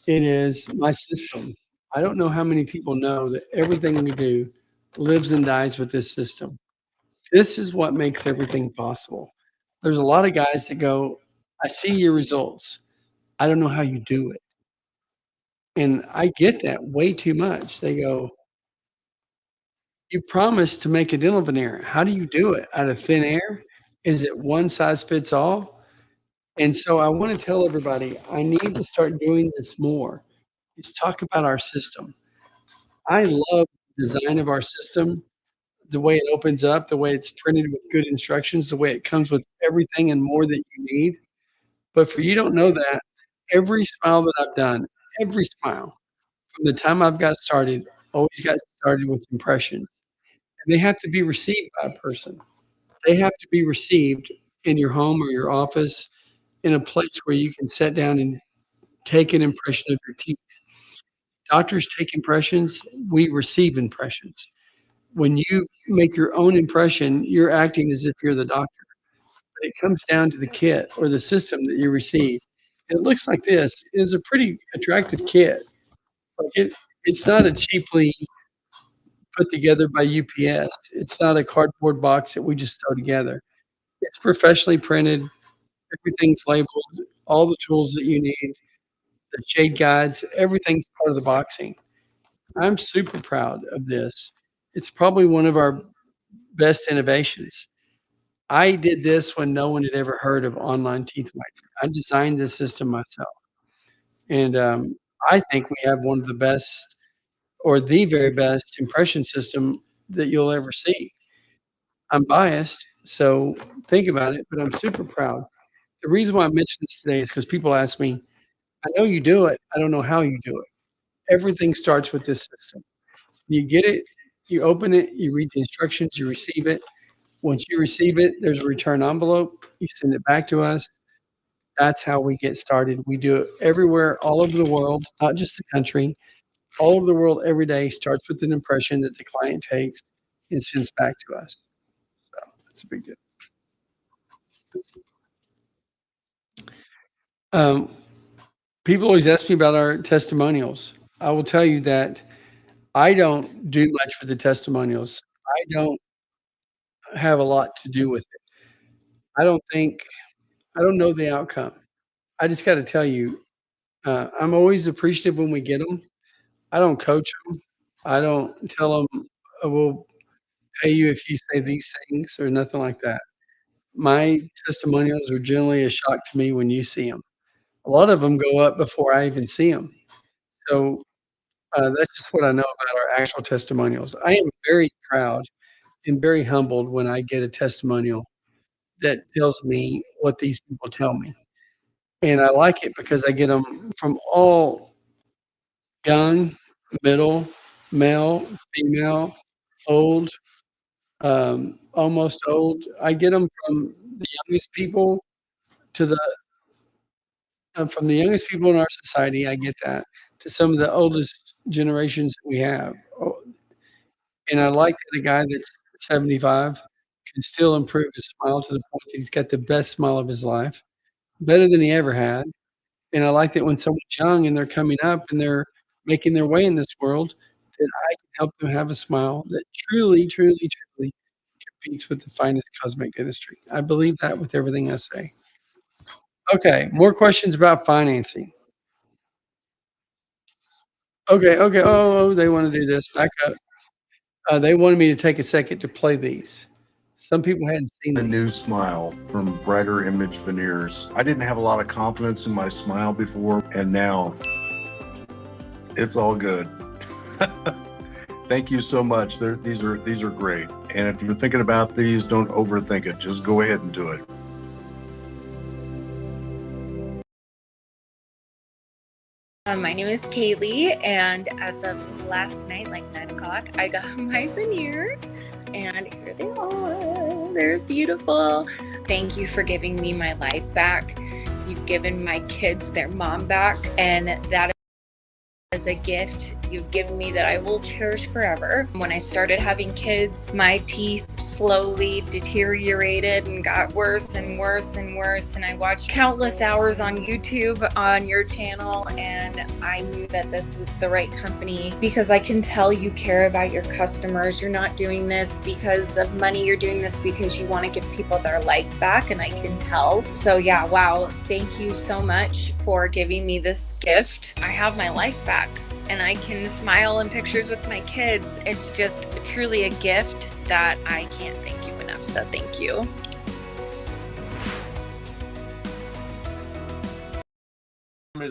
It is my system. I don't know how many people know that everything we do lives and dies with this system. This is what makes everything possible. There's a lot of guys that go, "I see your results. I don't know how you do it." And I get that way too much. They go, "You promised to make a dental veneer. How do you do it? Out of thin air? Is it one size fits all?" And so I wanna tell everybody, I need to start doing this more. Let's talk about our system. I love the design of our system, the way it opens up, the way it's printed with good instructions, the way it comes with everything and more that you need. But for you don't know that, every smile that I've done, every smile, from the time I've got started, always got started with impressions. And they have to be received by a person. They have to be received in your home or your office in a place where you can sit down and take an impression of your teeth. Doctors take impressions, we receive impressions. When you make your own impression, you're acting as if you're the doctor. But it comes down to the kit or the system that you receive. It looks like this. It's a pretty attractive kit. Like it's not a cheaply put together by UPS. It's not a cardboard box that we just throw together. It's professionally printed. Everything's labeled, all the tools that you need, the shade guides, everything's part of the boxing. I'm super proud of this. It's probably one of our best innovations. I did this when no one had ever heard of online teeth whitening. I designed this system myself, and I think we have one of the best, or the very best, impression system that you'll ever see. I'm biased, so think about it, but I'm super proud. The reason why I mentioned this today is because people ask me, "I know you do it. I don't know how you do it." Everything starts with this system. You get it, you open it, you read the instructions, you receive it. Once you receive it, there's a return envelope. You send it back to us. That's how we get started. We do it everywhere, all over the world, not just the country. All over the world every day starts with an impression that the client takes and sends back to us. So that's a big deal. Um, People always ask me about our testimonials. I will tell you that I don't do much with the testimonials. I don't have a lot to do with it. I don't think I don't know the outcome. I just gotta tell you, I'm always appreciative when we get them. I don't coach them. I don't tell them, "We'll pay you if you say these things," or nothing like that. My testimonials are generally a shock to me when you see them. A lot of them go up before I even see them. So, that's just what I know about our actual testimonials. I am very proud and very humbled when I get a testimonial that tells me what these people tell me. And I like it because I get them from all young, middle, male, female, old, almost old. I get them from the youngest people to the from the youngest people in our society, I get that, to some of the oldest generations that we have. Oh, and I like that a guy that's 75 can still improve his smile to the point that he's got the best smile of his life, better than he ever had. And I like that when someone's young and they're coming up and they're making their way in this world, that I can help them have a smile that truly, truly, truly competes with the finest cosmetic dentistry. I believe that with everything I say. Okay, more questions about financing. Okay, okay. Oh, they wanna do this. Back up. They wanted me to take a second to play these. Some people hadn't seen A these. new smile from Brighter Image Veneers. I didn't have a lot of confidence in my smile before, and now it's all good. Thank you so much. These are great. And if you're thinking about these, don't overthink it. Just go ahead and do it. My name is Kaylee, and as of last night, like 9 o'clock, I got my veneers, and here they are. They're beautiful. Thank you for giving me my life back. You've given my kids their mom back, and that is a gift you've given me that I will cherish forever. When I started having kids, my teeth slowly deteriorated and got worse and worse and worse. And I watched countless hours on YouTube on your channel, and I knew that this was the right company because I can tell you care about your customers. You're not doing this because of money. You're doing this because you want to give people their life back, and I can tell. So yeah, wow. Thank you so much for giving me this gift. I have my life back, and I can smile in pictures with my kids. It's just truly a gift that I can't thank you enough. So thank you.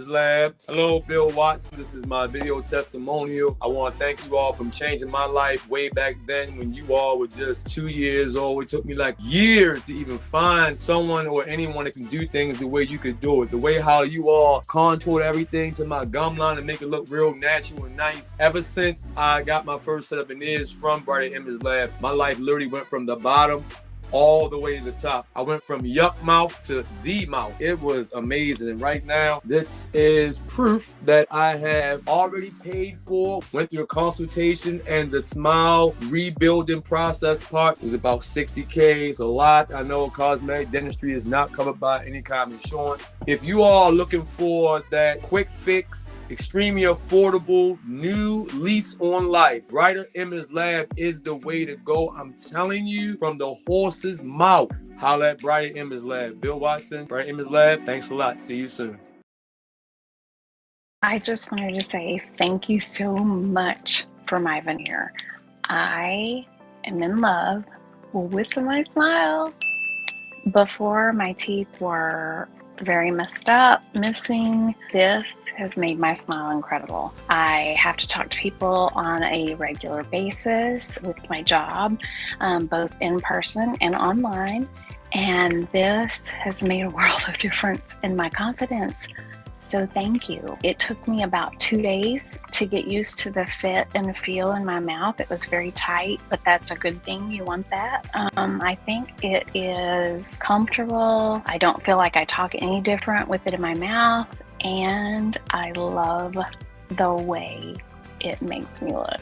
Lab. Hello, Bill Watson. This is my video testimonial. I want to thank you all for changing my life way back then when you all were just 2 years old. It took me like years to even find someone or anyone that can do things the way you could do it. The way how you all contoured everything to my gum line and make it look real natural and nice. Ever since I got my first set of veneers from Brighter Image Lab, my life literally went from the bottom all the way to the top. I went from yuck mouth to the mouth. It was amazing. And right now, this is proof that I have already paid for, went through a consultation, and the smile rebuilding process part was about $60K. It's a lot. I know cosmetic dentistry is not covered by any kind of insurance. If you all are looking for that quick fix, extremely affordable, new lease on life, Brighter Image Lab is the way to go. I'm telling you, from the horse's mouth. Holla at Brighter Image Lab. Bill Watson, Brighter Image Lab. Thanks a lot. See you soon. I just wanted to say thank you so much for my veneer. I am in love with my smile. Before, my teeth were very messed up, missing. This has made my smile incredible. I have to talk to people on a regular basis with my job, both in person and online. And this has made a world of difference in my confidence. So thank you. It took me about 2 days to get used to the fit and the feel in my mouth. It was very tight, but that's a good thing. You want that. I think it is comfortable. I don't feel like I talk any different with it in my mouth, and I love the way it makes me look.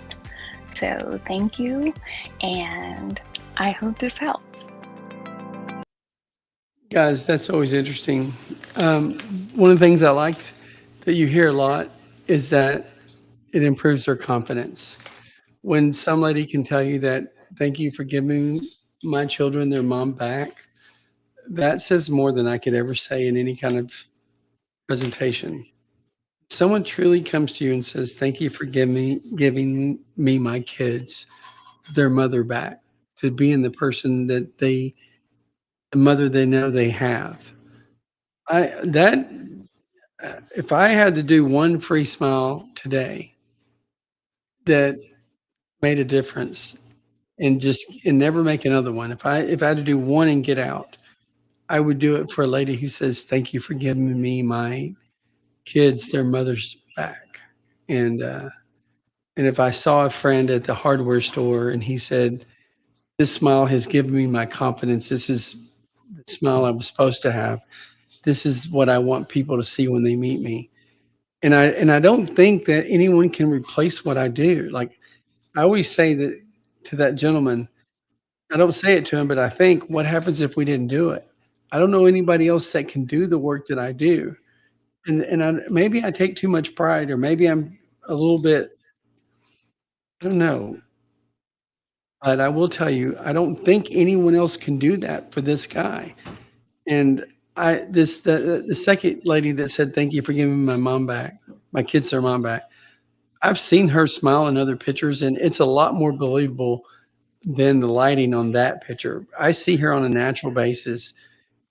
So thank you, and I hope this helps. Guys, that's always interesting. One of the things I liked that you hear a lot is that it improves their confidence. When some lady can tell you that, thank you for giving my children their mom back, that says more than I could ever say in any kind of presentation. Someone truly comes to you and says, thank you for giving me my kids their mother back, to being the person that the mother they know they have. If I had to do one free smile today that made a difference and never make another one, if I had to do one and get out, I would do it for a lady who says, thank you for giving me my kids their mother's back. And if I saw a friend at the hardware store and he said, this smile has given me my confidence, this is the smile I was supposed to have, this is what I want people to see when they meet me. And I don't think that anyone can replace what I do. Like I always say that to that gentleman, I don't say it to him, but I think, what happens if we didn't do it? I don't know anybody else that can do the work that I do. And maybe I take too much pride, or maybe I'm a little bit, I don't know. But I will tell you, I don't think anyone else can do that for this guy. And the second lady that said, thank you for giving my mom back, my kids their mom back. I've seen her smile in other pictures, and it's a lot more believable than the lighting on that picture. I see her on a natural basis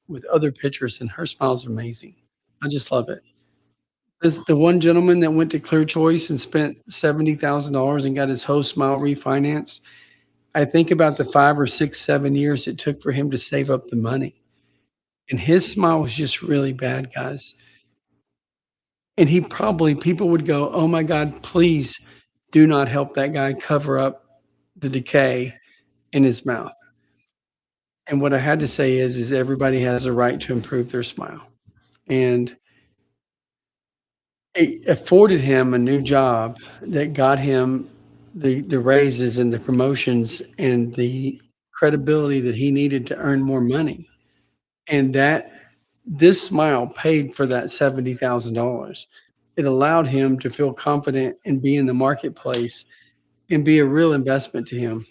with other pictures, and her smile's amazing. I just love it. The one gentleman that went to Clear Choice and spent $70,000 and got his whole smile refinanced. I think about the 5 or 6, 7 years it took for him to save up the money. And his smile was just really bad, guys. And people would go, "Oh my God, please do not help that guy cover up the decay in his mouth." And what I had to say is everybody has a right to improve their smile. And it afforded him a new job that got him the raises and the promotions and the credibility that he needed to earn more money. And this smile paid for that $70,000. It allowed him to feel confident and be in the marketplace and be a real investment to him.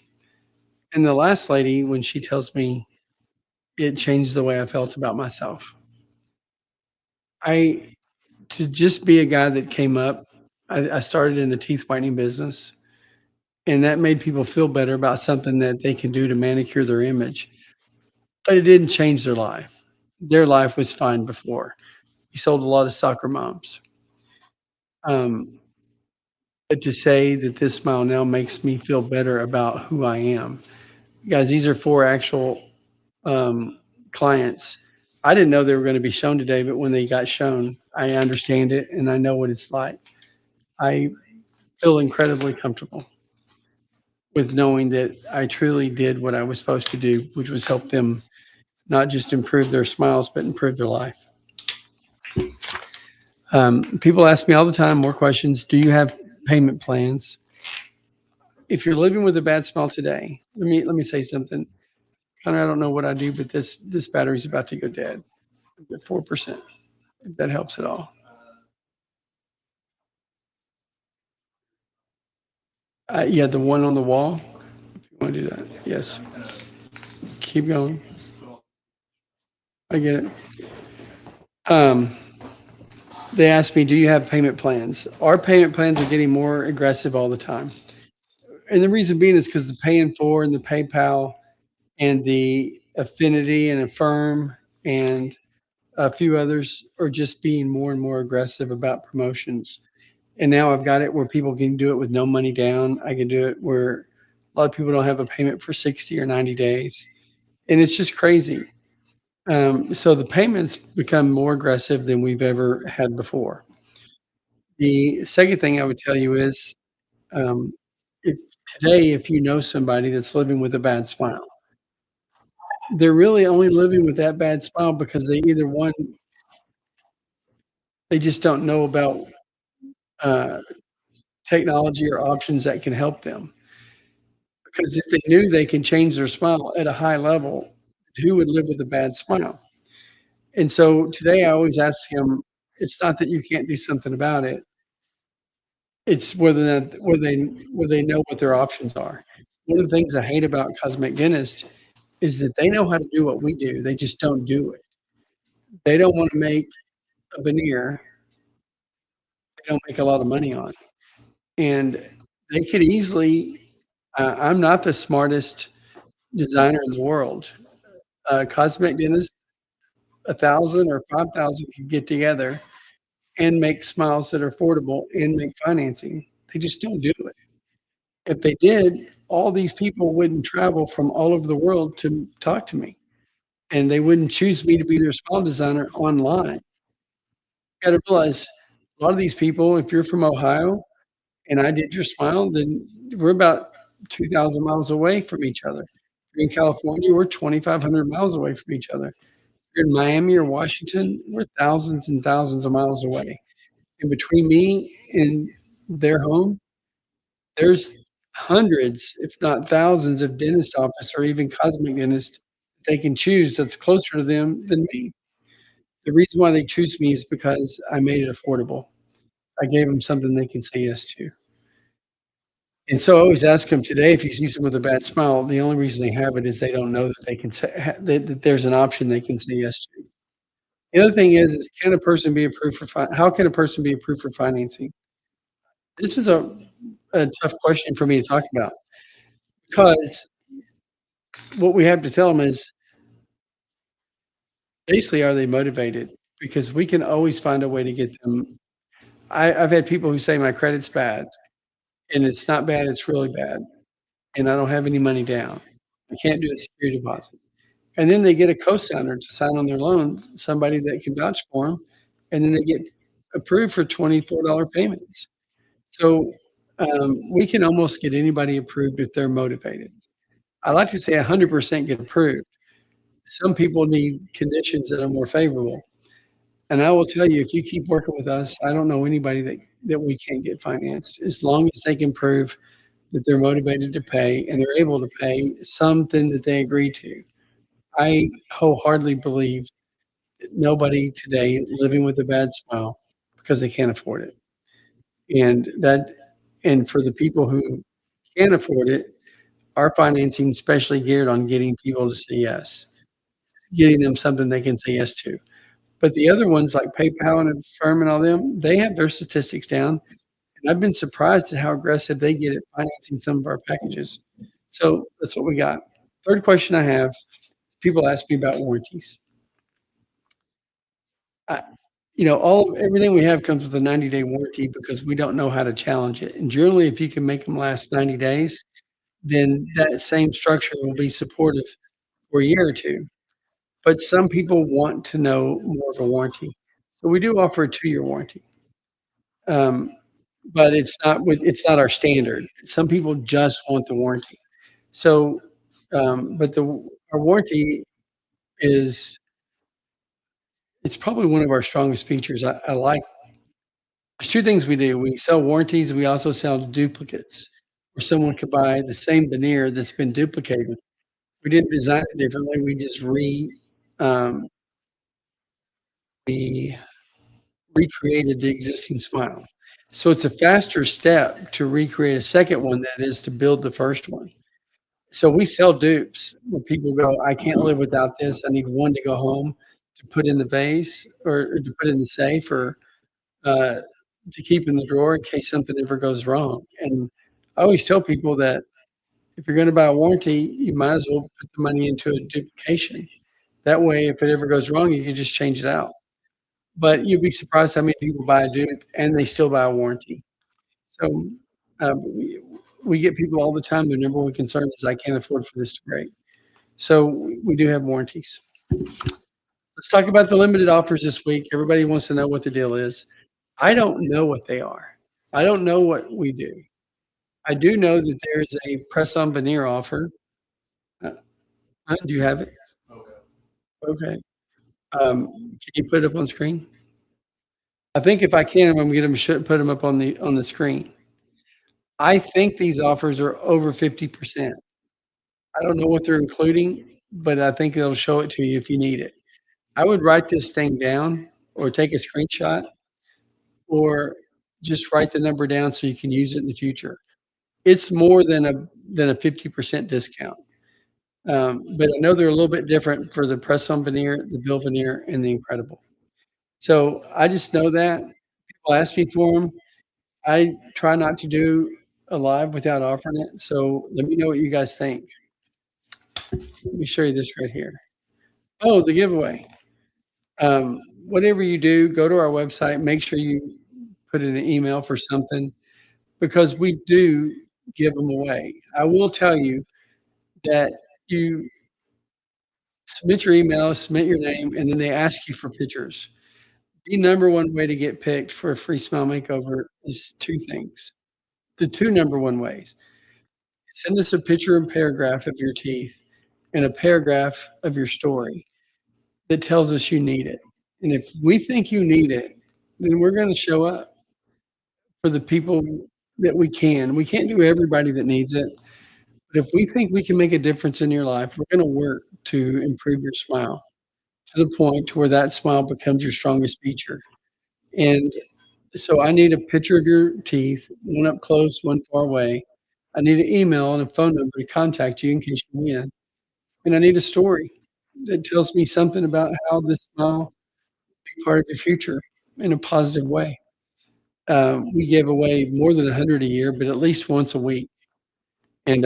And the last lady, when she tells me it changed the way I felt about myself. I To just be a guy that came up, I started in the teeth whitening business, and that made people feel better about something that they can do to manicure their image, but it didn't change their life. Their life was fine before. He sold a lot of soccer moms. Um, but to say that this smile now makes me feel better about who I am. Guys, these are 4 actual, um, clients. I didn't know they were gonna be shown today, but when they got shown, I understand it, and I know what it's like. I feel incredibly comfortable with knowing that I truly did what I was supposed to do, which was help them not just improve their smiles, but improve their life. People ask me all the time more questions. Do you have payment plans? If you're living with a bad smile today, let me say something. Connor, I don't know what I do, but this battery's about to go dead at 4%. If that helps at all. Yeah, the one on the wall. If you want to do that, yes. Keep going. I get it. Um, they asked me, "Do you have payment plans?" Our payment plans are getting more aggressive all the time, and the reason being is because the Pay in 4 and the PayPal and the Affinity and Affirm and a few others are just being more and more aggressive about promotions. And now I've got it where people can do it with no money down. I can do it where a lot of people don't have a payment for 60 or 90 days, and it's just crazy. So the payments become more aggressive than we've ever had before. The second thing I would tell you is, um, if if you know somebody that's living with a bad smile, they're really only living with that bad smile because they either one, they just don't know about uh, technology or options that can help them. Because if they knew they can change their smile at a high level, who would live with a bad smile? And so today I always ask them, it's not that you can't do something about it. It's whether they know what their options are. One of the things I hate about cosmetic dentists is that they know how to do what we do, they just don't do it. They don't wanna make a veneer they don't make a lot of money on, and they could easily I'm not the smartest designer in the world. A cosmetic dentist, 1,000 or 5,000 could get together and make smiles that are affordable and make financing. They just don't do it. If they did, all these people wouldn't travel from all over the world to talk to me, and they wouldn't choose me to be their smile designer online. You gotta realize a lot of these people, if you're from Ohio and I did your smile, then we're about 2,000 miles away from each other. In California, we're 2,500 miles away from each other. You're in Miami or Washington, we're thousands and thousands of miles away. And between me and their home, there's hundreds, if not thousands, of dentist office or even cosmetic dentist they can choose that's closer to them than me. The reason why they choose me is because I made it affordable. I gave them something they can say yes to. And so I always ask them today, if you see someone with a bad smile, the only reason they have it is they don't know that they can say that there's an option they can say yes to. The other thing is can a person be approved for how can a person be approved for financing? This is a tough question for me to talk about because what we have to tell them is basically, are they motivated? Because we can always find a way to get them I've had people who say my credit's bad, and it's not bad, it's really bad, and I don't have any money down. I can't do a security deposit. And then they get a cosigner to sign on their loan, somebody that can vouch for them, and then they get approved for $24 payments. So, we can almost get anybody approved if they're motivated. I like to say 100% get approved. Some people need conditions that are more favorable. And I will tell you, if you keep working with us, I don't know anybody that we can't get financed, as long as they can prove that they're motivated to pay and they're able to pay something that they agree to. I wholeheartedly believe that nobody today living with a bad smile because they can't afford it. And for the people who can afford it, our financing especially geared on getting people to say yes, getting them something they can say yes to. But the other ones like PayPal and Affirm and all them, they have their statistics down, and I've been surprised at how aggressive they get at financing some of our packages. So that's what we got. Third question I have, people ask me about warranties. I everything we have comes with a 90-day warranty because we don't know how to challenge it. And generally, if you can make them last 90 days, then that same structure will be supportive for a year or two. But some people want to know more of a warranty. So we do offer a 2-year warranty. Um, but it's not our standard. Some people just want the warranty. So, but our warranty is it's probably one of our strongest features. I like there's 2 things we do. We sell warranties, we also sell duplicates, where someone could buy the same veneer that's been duplicated. We didn't design it differently, we just um, we recreated the existing smile. So it's a faster step to recreate a second one than it is to build the first one. So we sell dupes where people go, "I can't live without this. I need one to go home to put in the vase or to put in the safe or uh, to keep in the drawer in case something ever goes wrong." And I always tell people that if you're going to buy a warranty, you might as well put the money into a duplication. That way, if it ever goes wrong, you can just change it out. But you'd be surprised how many people buy a dupe and they still buy a warranty. So we get people all the time. Their number one concern is, "I can't afford for this to break." So we do have warranties. Let's talk about the limited offers this week. Everybody wants to know what the deal is. I don't know what they are. I don't know what we do. I do know that there's a press-on veneer offer. Do you have it? Okay. Can you put it up on screen? I think if I can, I'm gonna get them, put them up on the screen. I think these offers are over 50%. I don't know what they're including, but I think it'll show it to you if you need it. I would write this thing down or take a screenshot or just write the number down so you can use it in the future. It's more than a 50% discount. But I know they're a little bit different for the press-on veneer, the bill veneer, and the incredible. So I just know that people ask me for them. I try not to do a live without offering it. So let me know what you guys think. Let me show you this right here. Oh, the giveaway. Whatever you do, go to our website. Make sure you put in an email for something because we do give them away. I will tell you that you submit your email, submit your name, and then they ask you for pictures. The number one way to get picked for a free smile makeover is 2 things. The 2 number one ways. Send us a picture and paragraph of your teeth and a paragraph of your story that tells us you need it. And if we think you need it, then we're going to show up for the people that we can. We can't do everybody that needs it. But if we think we can make a difference in your life, we're going to work to improve your smile to the point to where that smile becomes your strongest feature. And so I need a picture of your teeth, one up close, one far away. I need an email and a phone number to contact you in case you win. And I need a story that tells me something about how this smile will be part of your future in a positive way. We give away more than 100 a year, but at least once a week. And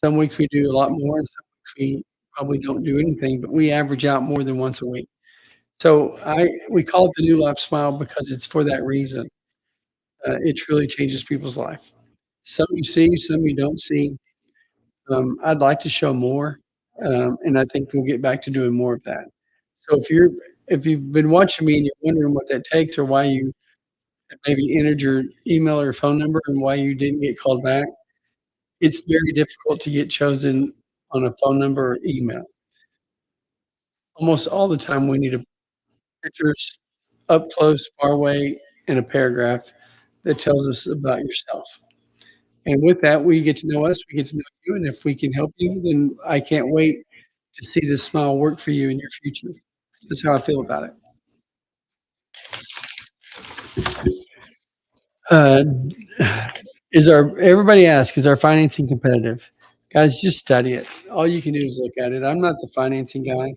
some weeks we do a lot more, and some weeks we probably don't do anything, but we average out more than once a week. So we call it the New Life Smile because it's for that reason. It truly changes people's life. Some you see, some you don't see. I'd like to show more, and I think we'll get back to doing more of that. So if you've been watching me and you're wondering what that takes or why you maybe entered your email or phone number and why you didn't get called back, it's very difficult to get chosen on a phone number or email. Almost all the time, we need a pictures up close, far away, and a paragraph that tells us about yourself. And with that, we get to know us, we get to know you, and if we can help you, then I can't wait to see this smile work for you in your future. That's how I feel about it. Uh, everybody asks, is our financing competitive? Guys, just study it. All you can do is look at it. I'm not the financing guy.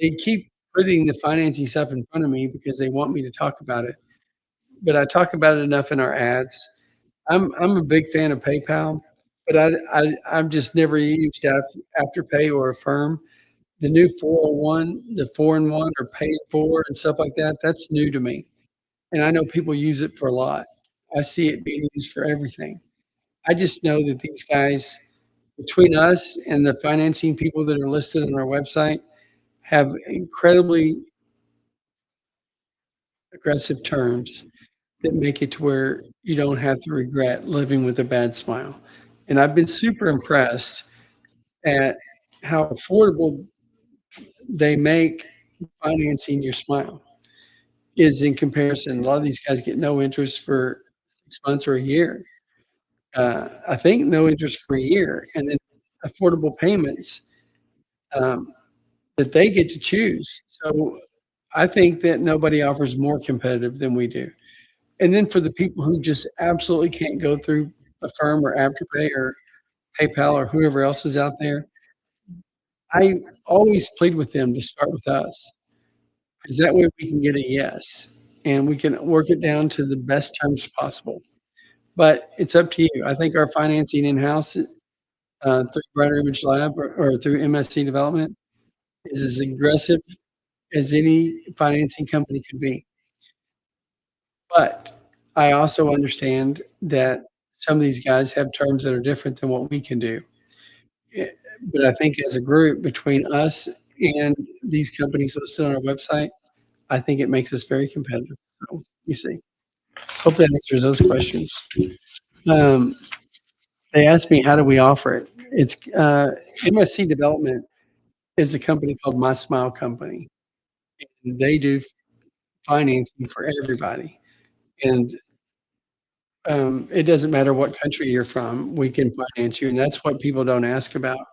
They keep putting the financing stuff in front of me because they want me to talk about it. But I talk about it enough in our ads. I'm a big fan of PayPal, but I've just never used Afterpay or Affirm. The new 401, the 4-in-1 or Pay in 4 and stuff like that, that's new to me. And I know people use it for a lot. I see it being used for everything. I just know that these guys, between us and the financing people that are listed on our website, have incredibly aggressive terms that make it to where you don't have to regret living with a bad smile. And I've been super impressed at how affordable they make financing your smile is in comparison. A lot of these guys get no interest for 6 months or a year. I think no interest for a year, and then affordable payments um, that they get to choose. So I think that nobody offers more competitive than we do. And then for the people who just absolutely can't go through Affirm or Afterpay or PayPal or whoever else is out there, I always plead with them to start with us because that way we can get a yes and we can work it down to the best terms possible. But it's up to you. I think our financing in-house through Brighter Image Lab or through MSC Development is as aggressive as any financing company could be. But I also understand that some of these guys have terms that are different than what we can do. Eh, But I think as a group between us and these companies listed on our website, I think it makes us very competitive. So you see. Hope that answers those questions. Um, they asked me, how do we offer it? It's MSC Development is a company called My Smile Company. And they do financing for everybody. And it doesn't matter what country you're from, we can finance you. And that's what people don't ask about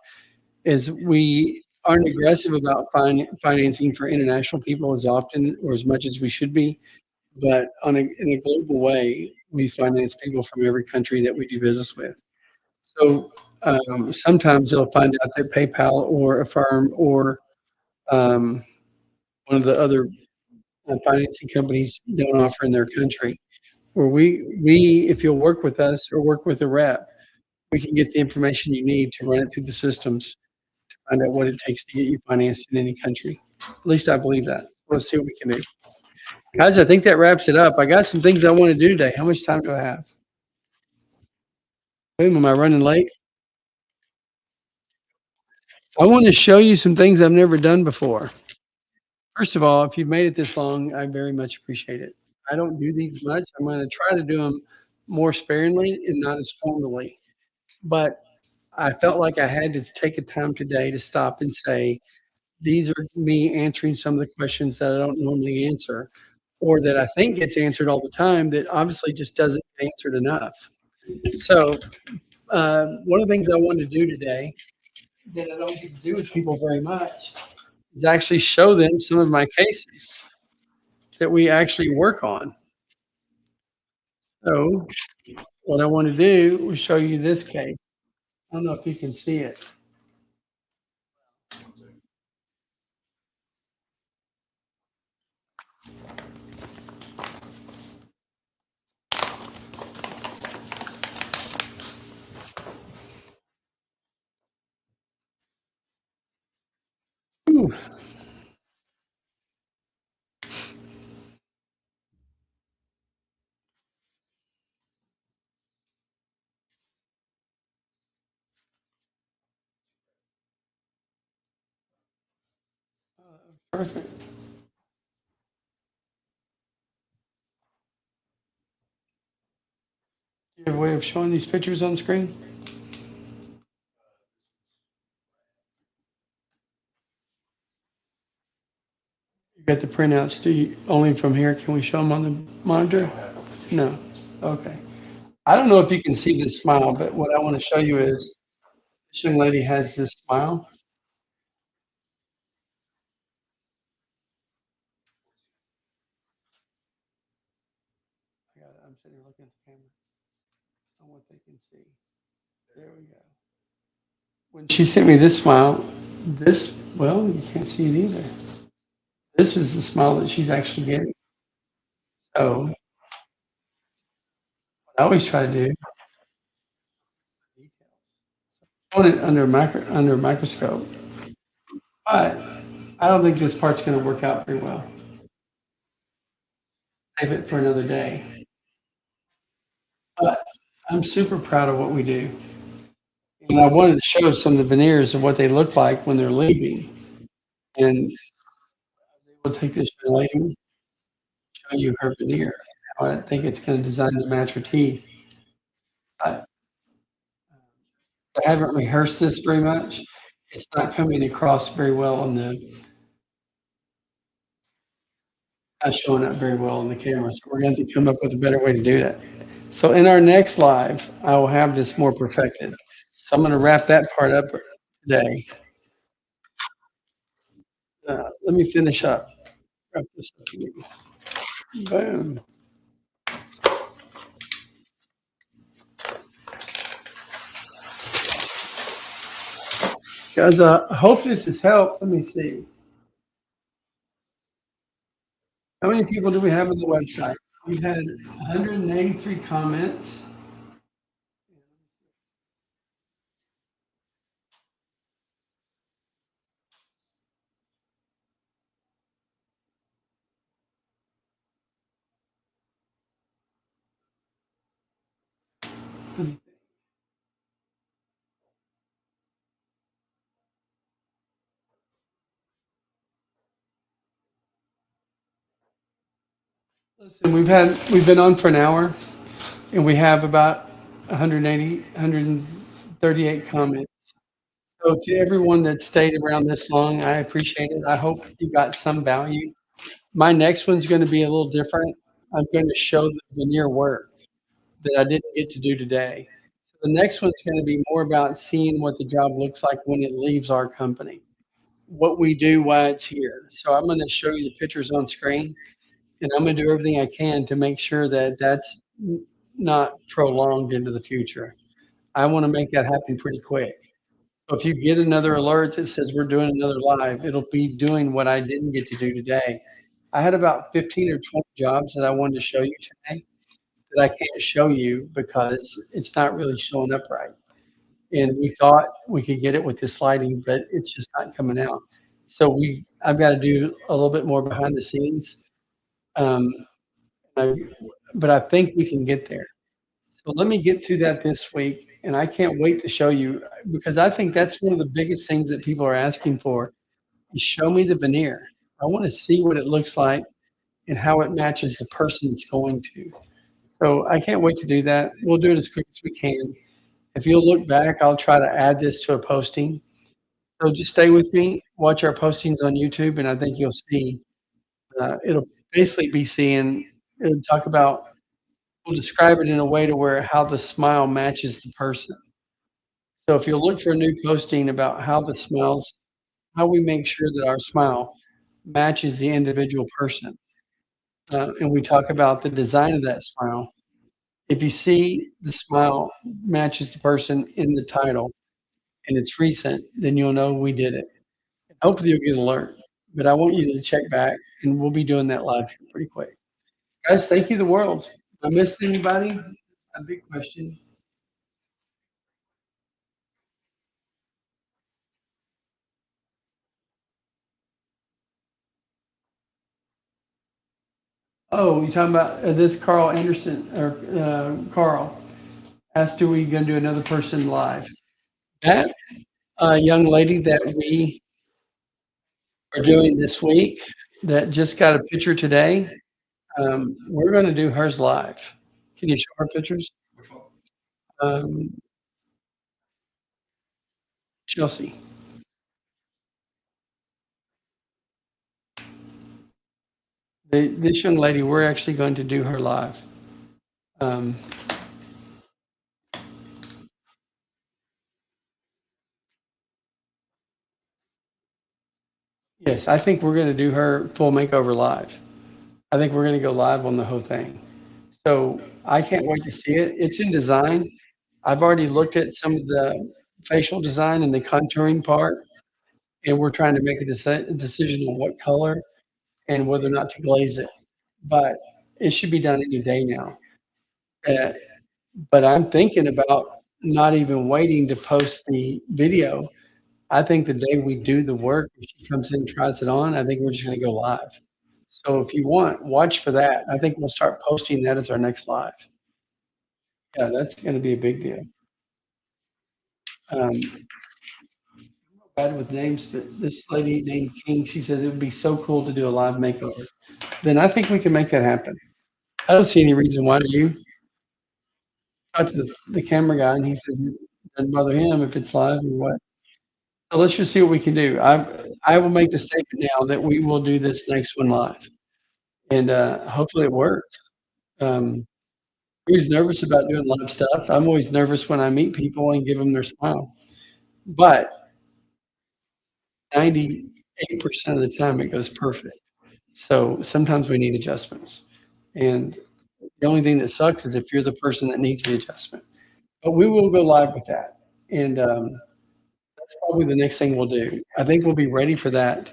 is we aren't aggressive about financing for international people as often or as much as we should be. But in a global way, we finance people from every country that we do business with. So sometimes they'll find out that PayPal or Affirm or um, one of the other financing companies don't offer in their country. Or if you'll work with us or work with a rep, we can get the information you need to run it through the systems to find out what it takes to get you financed in any country. At least I believe that. Let's see what we can do. Guys, I think that wraps it up. I got some things I want to do today. How much time do I have? Boom, am I running late? I want to show you some things I've never done before. First of all, if you've made it this long, I very much appreciate it. I don't do these much. I'm going to try to do them more sparingly and not as formally. But I felt like I had to take a time today to stop and say, these are me answering some of the questions that I don't normally answer, or that I think gets answered all the time that obviously just doesn't get answered enough. So one of the things I wanted to do today that I don't get to do with people very much is actually show them some of my cases that we actually work on. So what I want to do is show you this case. I don't know if you can see it. Ooh. Perfect. Do you have a way of showing these pictures on screen? You got the printouts. Do you only from here? Can we show them on the monitor? No. Okay. I don't know if you can see this smile, but what I want to show you is this young lady has this smile. I'm sitting here looking at the camera on what they can see. There we go. When she sent me this smile, this, well, you can't see it either. This is the smile that she's actually getting. So what I always try to do, put it under a microscope, but I don't think this part's going to work out very well. Save it for another day. But I'm super proud of what we do. And I wanted to show some of the veneers of what they look like when they're leaving. And we'll take this young lady, show you her veneer. How I think it's going to design to match her teeth. I haven't rehearsed this very much. It's not coming across very well on not showing up very well on the camera. So we're going to have to come up with a better way to do that. So in our next live, I will have this more perfected. So I'm going to wrap that part up today. Let me finish up. Wrap this up again. Boom. Guys, I hope this has helped. Let me see. How many people do we have on the website? We've had 183 comments. Listen, we've been on for an hour, and we have about 180, 138 comments. So to everyone that stayed around this long, I appreciate it. I hope you got some value. My next one's going to be a little different. I'm going to show the veneer work that I didn't get to do today. So the next one's going to be more about seeing what the job looks like when it leaves our company, what we do while it's here. So I'm going to show you the pictures on screen, and I'm going to do everything I can to make sure that that's not prolonged into the future. I want to make that happen pretty quick. So if you get another alert that says we're doing another live, it'll be doing what I didn't get to do today. I had about 15 or 20 jobs that I wanted to show you today that I can't show you because it's not really showing up right. And we thought we could get it with this lighting, but it's just not coming out. So I've got to do a little bit more behind the scenes. Um, but I think we can get there. So let me get to that this week, and I can't wait to show you because I think that's one of the biggest things that people are asking for is show me the veneer. I want to see what it looks like and how it matches the person it's going to. So I can't wait to do that. We'll do it as quick as we can. If you'll look back, I'll try to add this to a posting. So just stay with me, watch our postings on YouTube, and I think you'll see. It'll basically be it'll talk about, we'll describe it in a way to where how the smile matches the person. So if you'll look for a new posting about how we make sure that our smile matches the individual person, and we talk about the design of that smile. If you see the smile matches the person in the title and it's recent, then you'll know we did it. Hopefully you'll get an alert, but I want you to check back and we'll be doing that live here pretty quick. Guys, thank you the world. I missed anybody? A big question. Oh, you talking about this Carl Anderson or Carl asked, "Are we going to do another person live?" That young lady that are doing this week that just got a picture today. We're going to do hers live. Can you show her pictures? Um, Chelsea. This young lady, we're actually going to do her live. Um, yes, I think we're going to do her full makeover live. I think we're going to go live on the whole thing. So I can't wait to see it. It's in design. I've already looked at some of the facial design and the contouring part, and we're trying to make a decision on what color and whether or not to glaze it. But it should be done any day now. Uh, but I'm thinking about not even waiting to post the video. I think the day we do the work, if she comes in and tries it on, I think we're just going to go live. So if you want, watch for that. I think we'll start posting that as our next live. Yeah, that's going to be a big deal. Bad with names, but this lady named King, she said it would be so cool to do a live makeover. Then I think we can make that happen. I don't see any reason why. Do you? Talk to the camera guy, and he says it doesn't bother him if it's live or what. So let's just see what we can do. I will make the statement now that we will do this next one live, and hopefully it works. I'm always nervous about doing live stuff. I'm always nervous when I meet people and give them their smile, but 98% of the time it goes perfect. So sometimes we need adjustments, and the only thing that sucks is if you're the person that needs the adjustment. But we will go live with that, and that's probably the next thing we'll do. I think we'll be ready for that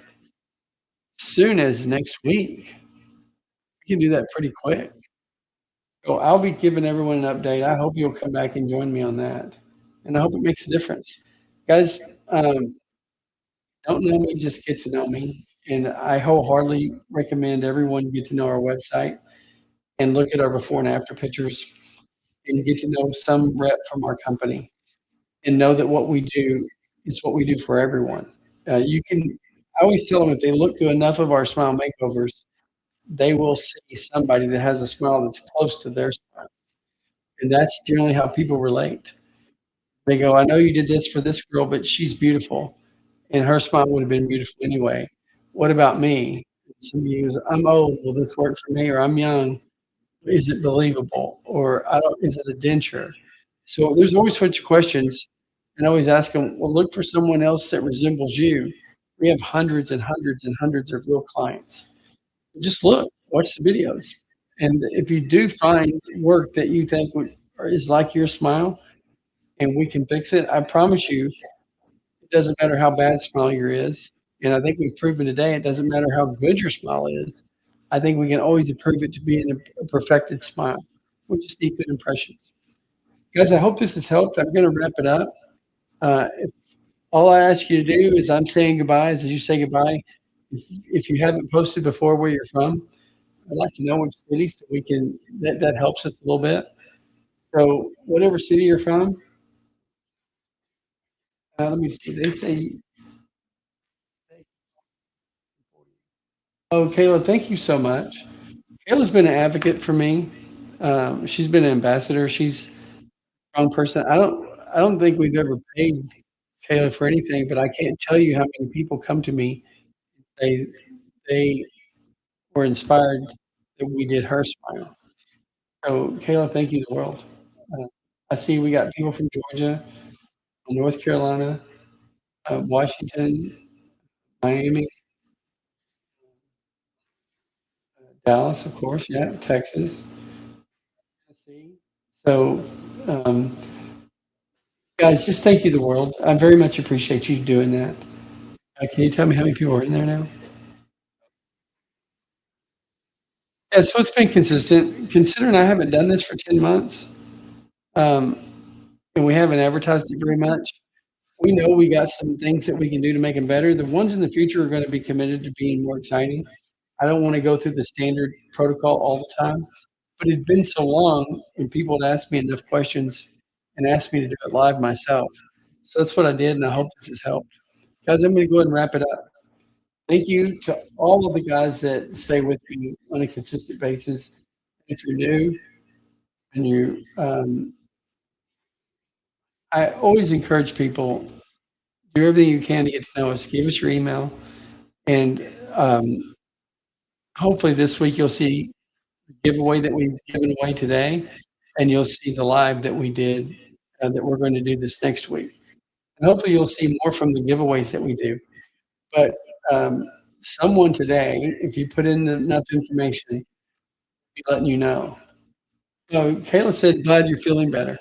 soon as next week. We can do that pretty quick. So I'll be giving everyone an update. I hope you'll come back and join me on that, and I hope it makes a difference, guys. Don't know me, just get to know me, and I wholeheartedly recommend everyone get to know our website and look at our before and after pictures and get to know some rep from our company and know that what we do is what we do for everyone. You can, I always tell them if they look through enough of our smile makeovers, they will see somebody that has a smile that's close to their smile. And that's generally how people relate. They go, I know you did this for this girl, but she's beautiful. And her smile would have been beautiful anyway. What about me? Somebody goes, I'm old. Will this work for me? Or I'm young. Is it believable? Or I don't, is it a denture? So there's always such questions. And I always ask them, well, look for someone else that resembles you. We have hundreds and hundreds and hundreds of real clients. Just look, watch the videos. And if you do find work that you think or is like your smile and we can fix it, I promise you, it doesn't matter how bad smile your is. And I think we've proven today it doesn't matter how good your smile is. I think we can always improve it to being a perfected smile. We just need good impressions. Guys, I hope this has helped. I'm going to wrap it up. If all I ask you to do is I'm saying goodbye as you say goodbye. If you haven't posted before where you're from, I'd like to know which cities so we can, that helps us a little bit. So whatever city you're from, let me see, they say, oh, Kayla, thank you so much. Kayla's been an advocate for me. She's been an ambassador. She's a strong person. I don't think we've ever paid Kayla for anything, but I can't tell you how many people come to me. They were inspired that we did her smile. So Kayla, thank you the world. I see we got people from Georgia, North Carolina, Washington, Miami, Dallas, of course, yeah, Texas, Tennessee. So, um, guys, just thank you the world. I very much appreciate you doing that. Can you tell me how many people are in there now? Yeah, so it's been consistent. Considering I haven't done this for 10 months, um, and we haven't advertised it very much, we know we got some things that we can do to make them better. The ones in the future are going to be committed to being more exciting. I don't want to go through the standard protocol all the time, but it'd been so long and people had asked me enough questions and asked me to do it live myself. So that's what I did, and I hope this has helped. Guys, I'm going to go ahead and wrap it up. Thank you to all of the guys that stay with me on a consistent basis. If you're new and I always encourage people, do everything you can to get to know us. Give us your email, and hopefully this week you'll see the giveaway that we've given away today, and you'll see the live that we did that we're going to do this next week. And hopefully you'll see more from the giveaways that we do. But someone today, if you put in enough information, be letting you know. So Kayla said, glad you're feeling better.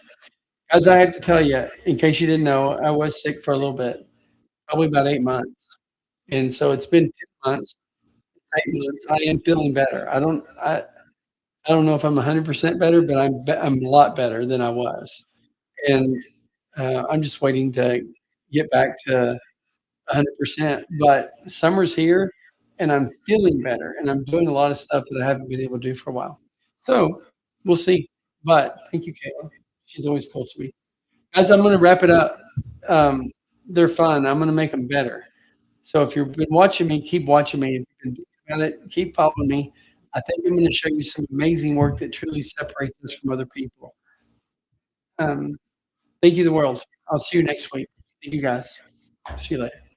As I have to tell you, in case you didn't know, I was sick for a little bit, probably about 8 months. And so it's been 10 months, 8 months. I am feeling better. I don't know if I'm 100% better, but I'm a lot better than I was. And I'm just waiting to get back to 100%. But summer's here, and I'm feeling better, and I'm doing a lot of stuff that I haven't been able to do for a while. So we'll see. But thank you, Kayla. She's always cool to me. Guys, I'm going to wrap it up. They're fun. I'm going to make them better. So if you've been watching me, keep watching me. If you've been thinking about it, keep following me. I think I'm going to show you some amazing work that truly separates us from other people. Thank you, the world. I'll see you next week. Thank you, guys. See you later.